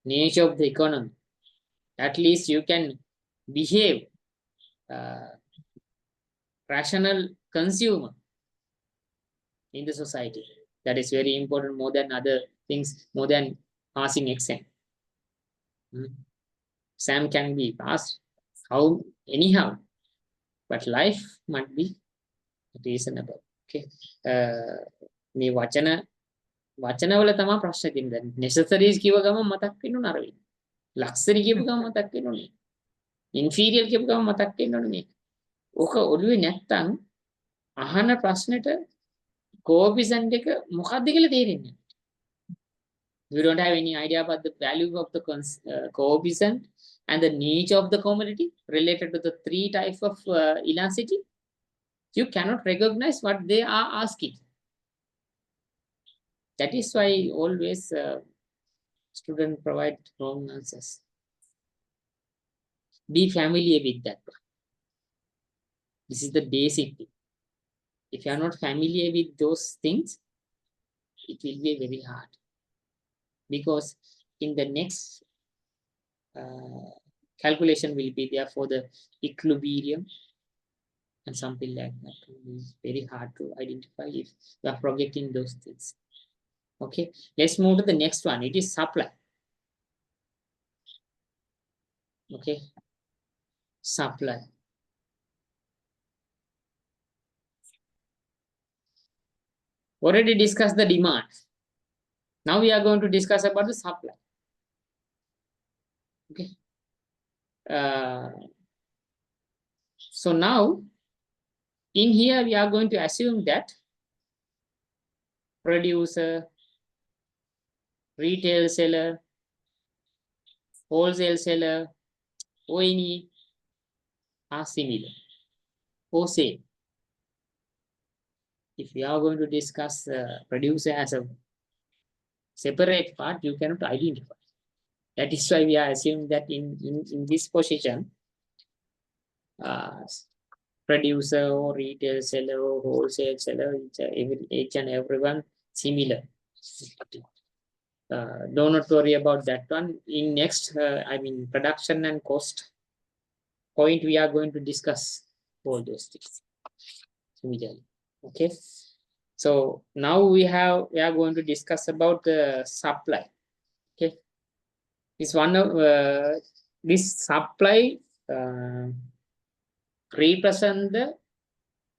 nature of the economy. At least you can behave rational consumer in the society. That is very important, more than other things, more than passing exam. Exam can be passed anyhow, but life might be reasonable. Okay. මේ වචනවල තමයි ප්‍රශ්න තියෙන්නේ. necessaries කියව ගමන් මතක් වෙන්න ඕන අර වෙයි. luxury කියව ගමන් මතක් වෙන්න ඕනේ. inferior කියව ගමන් මතක් වෙන්න ඕනේ මේක. ඕක ඔළුවේ නැත්තම් අහන ප්‍රශ්නෙට coefficient එක මොකක්ද කියලා තේරෙන්නේ නැහැ. We don't have any idea about the value of the coefficient and the nature of the commodity related to the 3 types of elasticity. You cannot recognize what they are asking. That is why always students provide wrong answers. Be familiar with that. This is the basic thing. If you are not familiar with those things, it will be very hard. Because in the next calculation will be there for the equilibrium and something like that. It's very hard to identify if you are projecting those things. Okay, let's move to the next one. It is supply. Okay, supply. Already discussed the demand. Now we are going to discuss about the supply. Okay. So now in here we are going to assume that producer, retail seller, wholesale seller, ONE are similar or same. If we are going to discuss producer as a separate part, you cannot identify. That is why we are assuming that in this position, producer or retail seller or wholesale seller, each and everyone similar. Do not worry about that one. In next, I mean, production and cost point, we are going to discuss all those things similarly. Okay. So now we are going to discuss about the supply. Okay. This one of this supply represent the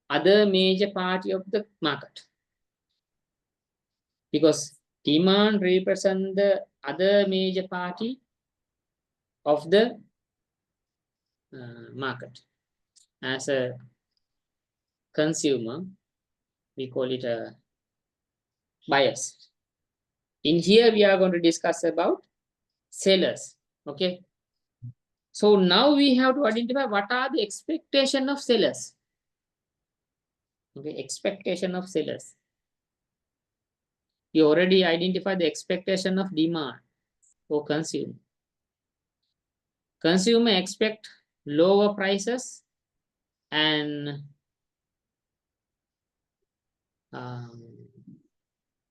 other major party of the market, because demand represent the other major party of the market. As a consumer, we call it a buyers. In here we are going to discuss about sellers. Okay. So now we have to identify what are the expectation of sellers. Okay, expectation of sellers. We already identified the expectation of demand for consumer. Consumer expect lower prices and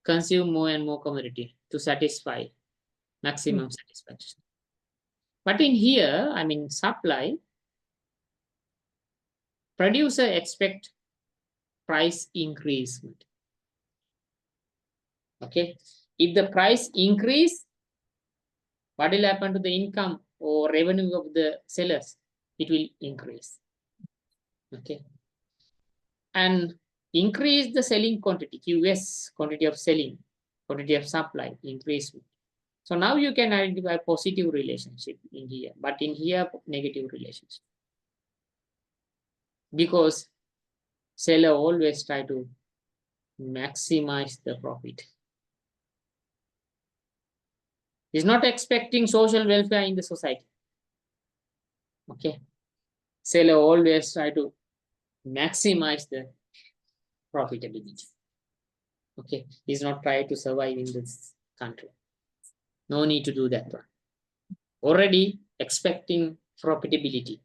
consume more and more commodity to satisfy maximum satisfaction. But in here, I mean supply, producer expect price increasement. Okay, if the price increase, what will happen to the income or revenue of the sellers? It will increase. Okay, and increase the selling quantity, QS, quantity of selling, quantity of supply, increase. So now you can identify positive relationship in here, but in here negative relationship, because seller always try to maximize the profit. He's not expecting social welfare in the society. Okay, seller always try to maximize the profitability. Okay, he's not trying to survive in this country. No need to do that one. Already expecting profitability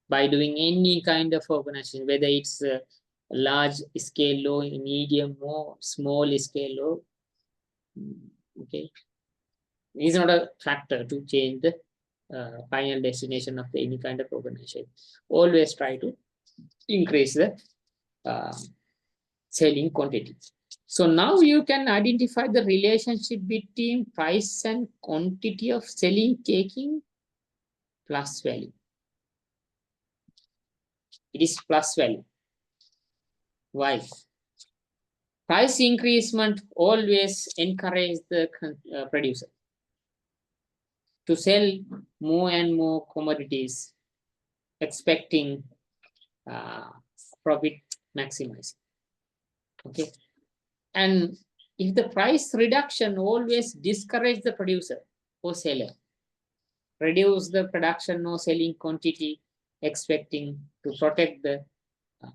by doing any kind of organization, whether it's a large scale low, medium or small scale low. Okay, it's not a factor to change the final destination of any kind of organization. Always try to increase the selling quantity. So now you can identify the relationship between price and quantity of selling taking plus value. It is plus value. Why? Price increasement always encourage the producer to sell more and more commodities, expecting profit maximizing. Okay, and if the price reduction always discourage the producer or seller, reduce the production or selling quantity, expecting to protect the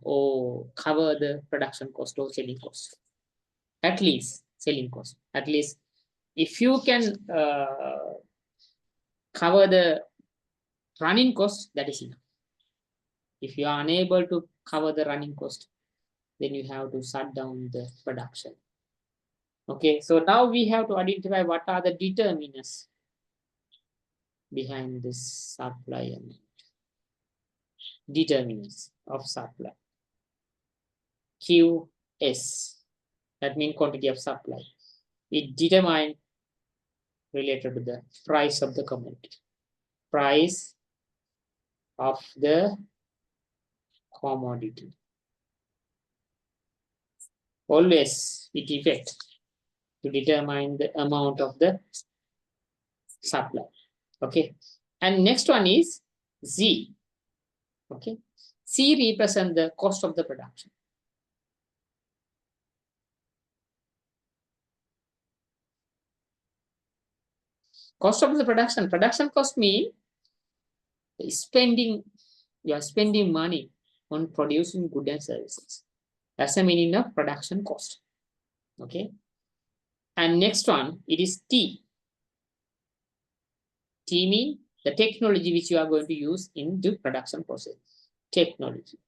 or cover the production cost or selling cost, at least selling cost. At least if you can cover the running cost, that is enough. If you are unable to cover the running cost, then you have to shut down the production. Okay, so now we have to identify what are the determinants behind this supply and determinants of supply. QS, that means quantity of supply. It determines related to the price of the commodity. Price of the commodity. Always it effect to determine the amount of the supply. Okay. And next one is Z. Okay. C represent the cost of the production. Cost of the production. Production cost mean spending, you are spending money on producing goods and services. That's the meaning of production cost. Okay. And next one, it is T. T mean the technology which you are going to use in the production process. Technology.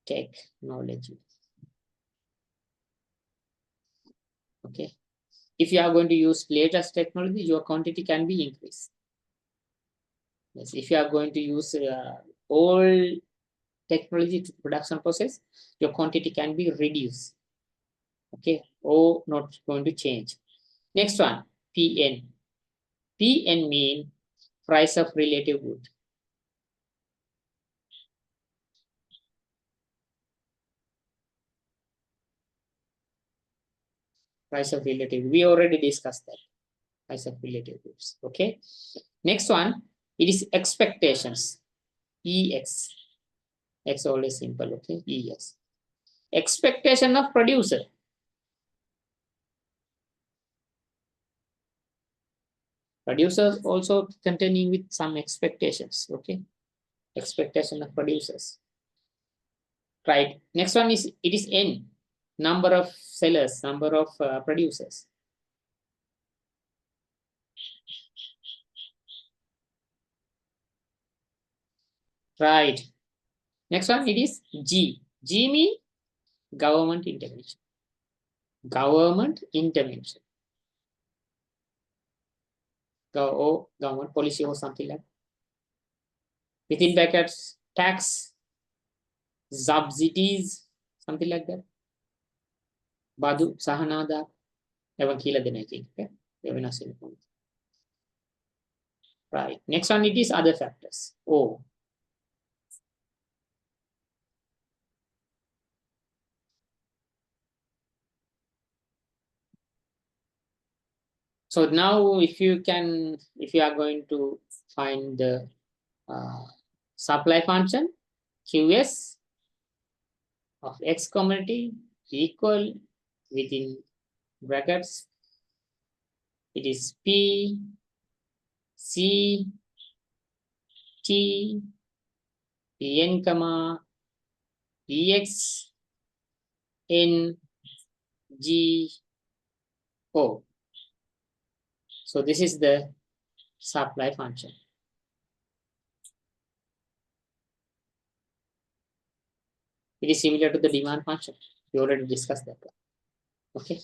Technology. Okay. If you are going to use latest technology, your quantity can be increased. Yes. If you are going to use old technology to production process, your quantity can be reduced. Okay. Or not going to change. Next one, PN. PN mean price of relative good. Price of relative. We already discussed that. Price of relative goods. Okay. Next one, it is expectations. EX. X always simple. Okay. EX. Expectation of producer. Producers also containing with some expectations. Okay. Expectation of producers. Right. Next one is it is N. Number of sellers, number of producers. Right. Next one, it is G. G mean government intervention. Government intervention. Government policy or something like that. Within brackets, tax, subsidies, something like that. Badu, Sahanada, ever kila den I think. Right. Next one, it is other factors. O. So now if you are going to find the supply function, QS of X commodity equal within brackets, it is P, C, T, Pn, comma, Ex, N, G, O. So this is the supply function. It is similar to the demand function. We already discussed that. Okay.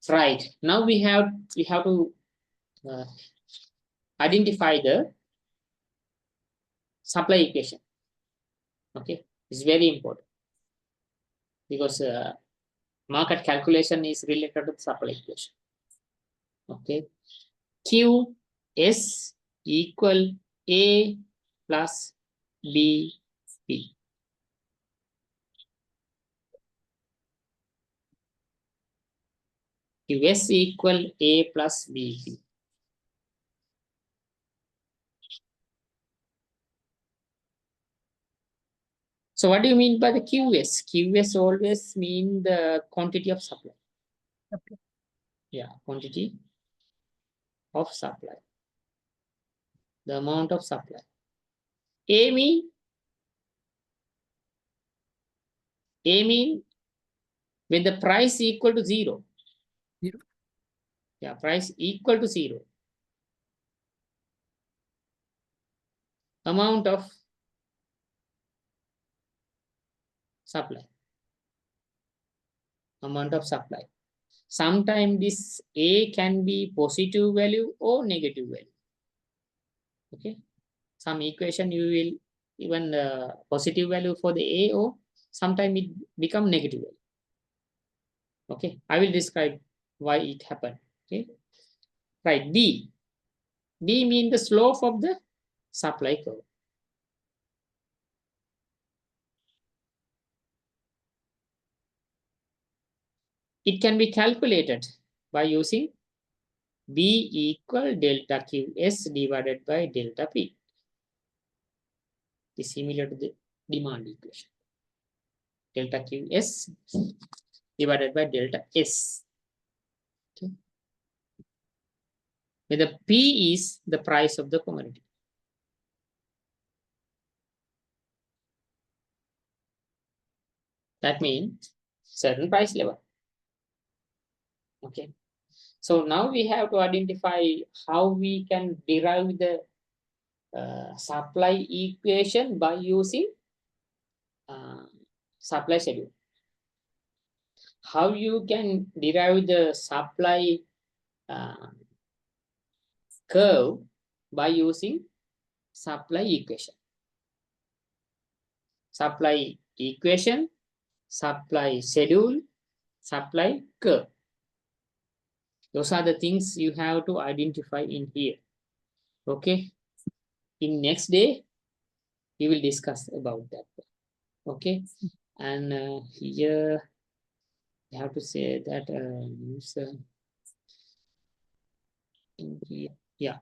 Right. Now we have to identify the supply equation. Okay. It's very important because market calculation is related to the supply equation. Okay. Q S equal A plus B P. QS equal A plus B P. So what do you mean by the QS? QS always mean the quantity of supply. Okay. Yeah, quantity of supply. The amount of supply. A mean when the price equal to zero. Zero. Yeah, price equal to zero. Amount of supply. Amount of supply. Sometimes this A can be positive value or negative value. Okay. Some equation you will even positive value for the A or sometimes it become negative value. Okay. I will describe why it happened. Okay. Right. B. B means the slope of the supply curve. It can be calculated by using B equal delta QS divided by delta P. Is similar to the demand equation. Delta QS divided by delta S. Okay. Where the P is the price of the commodity. That means certain price level. Okay. So now we have to identify how we can derive the supply equation by using supply schedule. How you can derive the supply uh, curve by using supply equation. Supply equation, supply schedule, supply curve. Those are the things you have to identify in here. Okay. In next day, we will discuss about that. Okay. And here, I have to say that use in here. Yeah.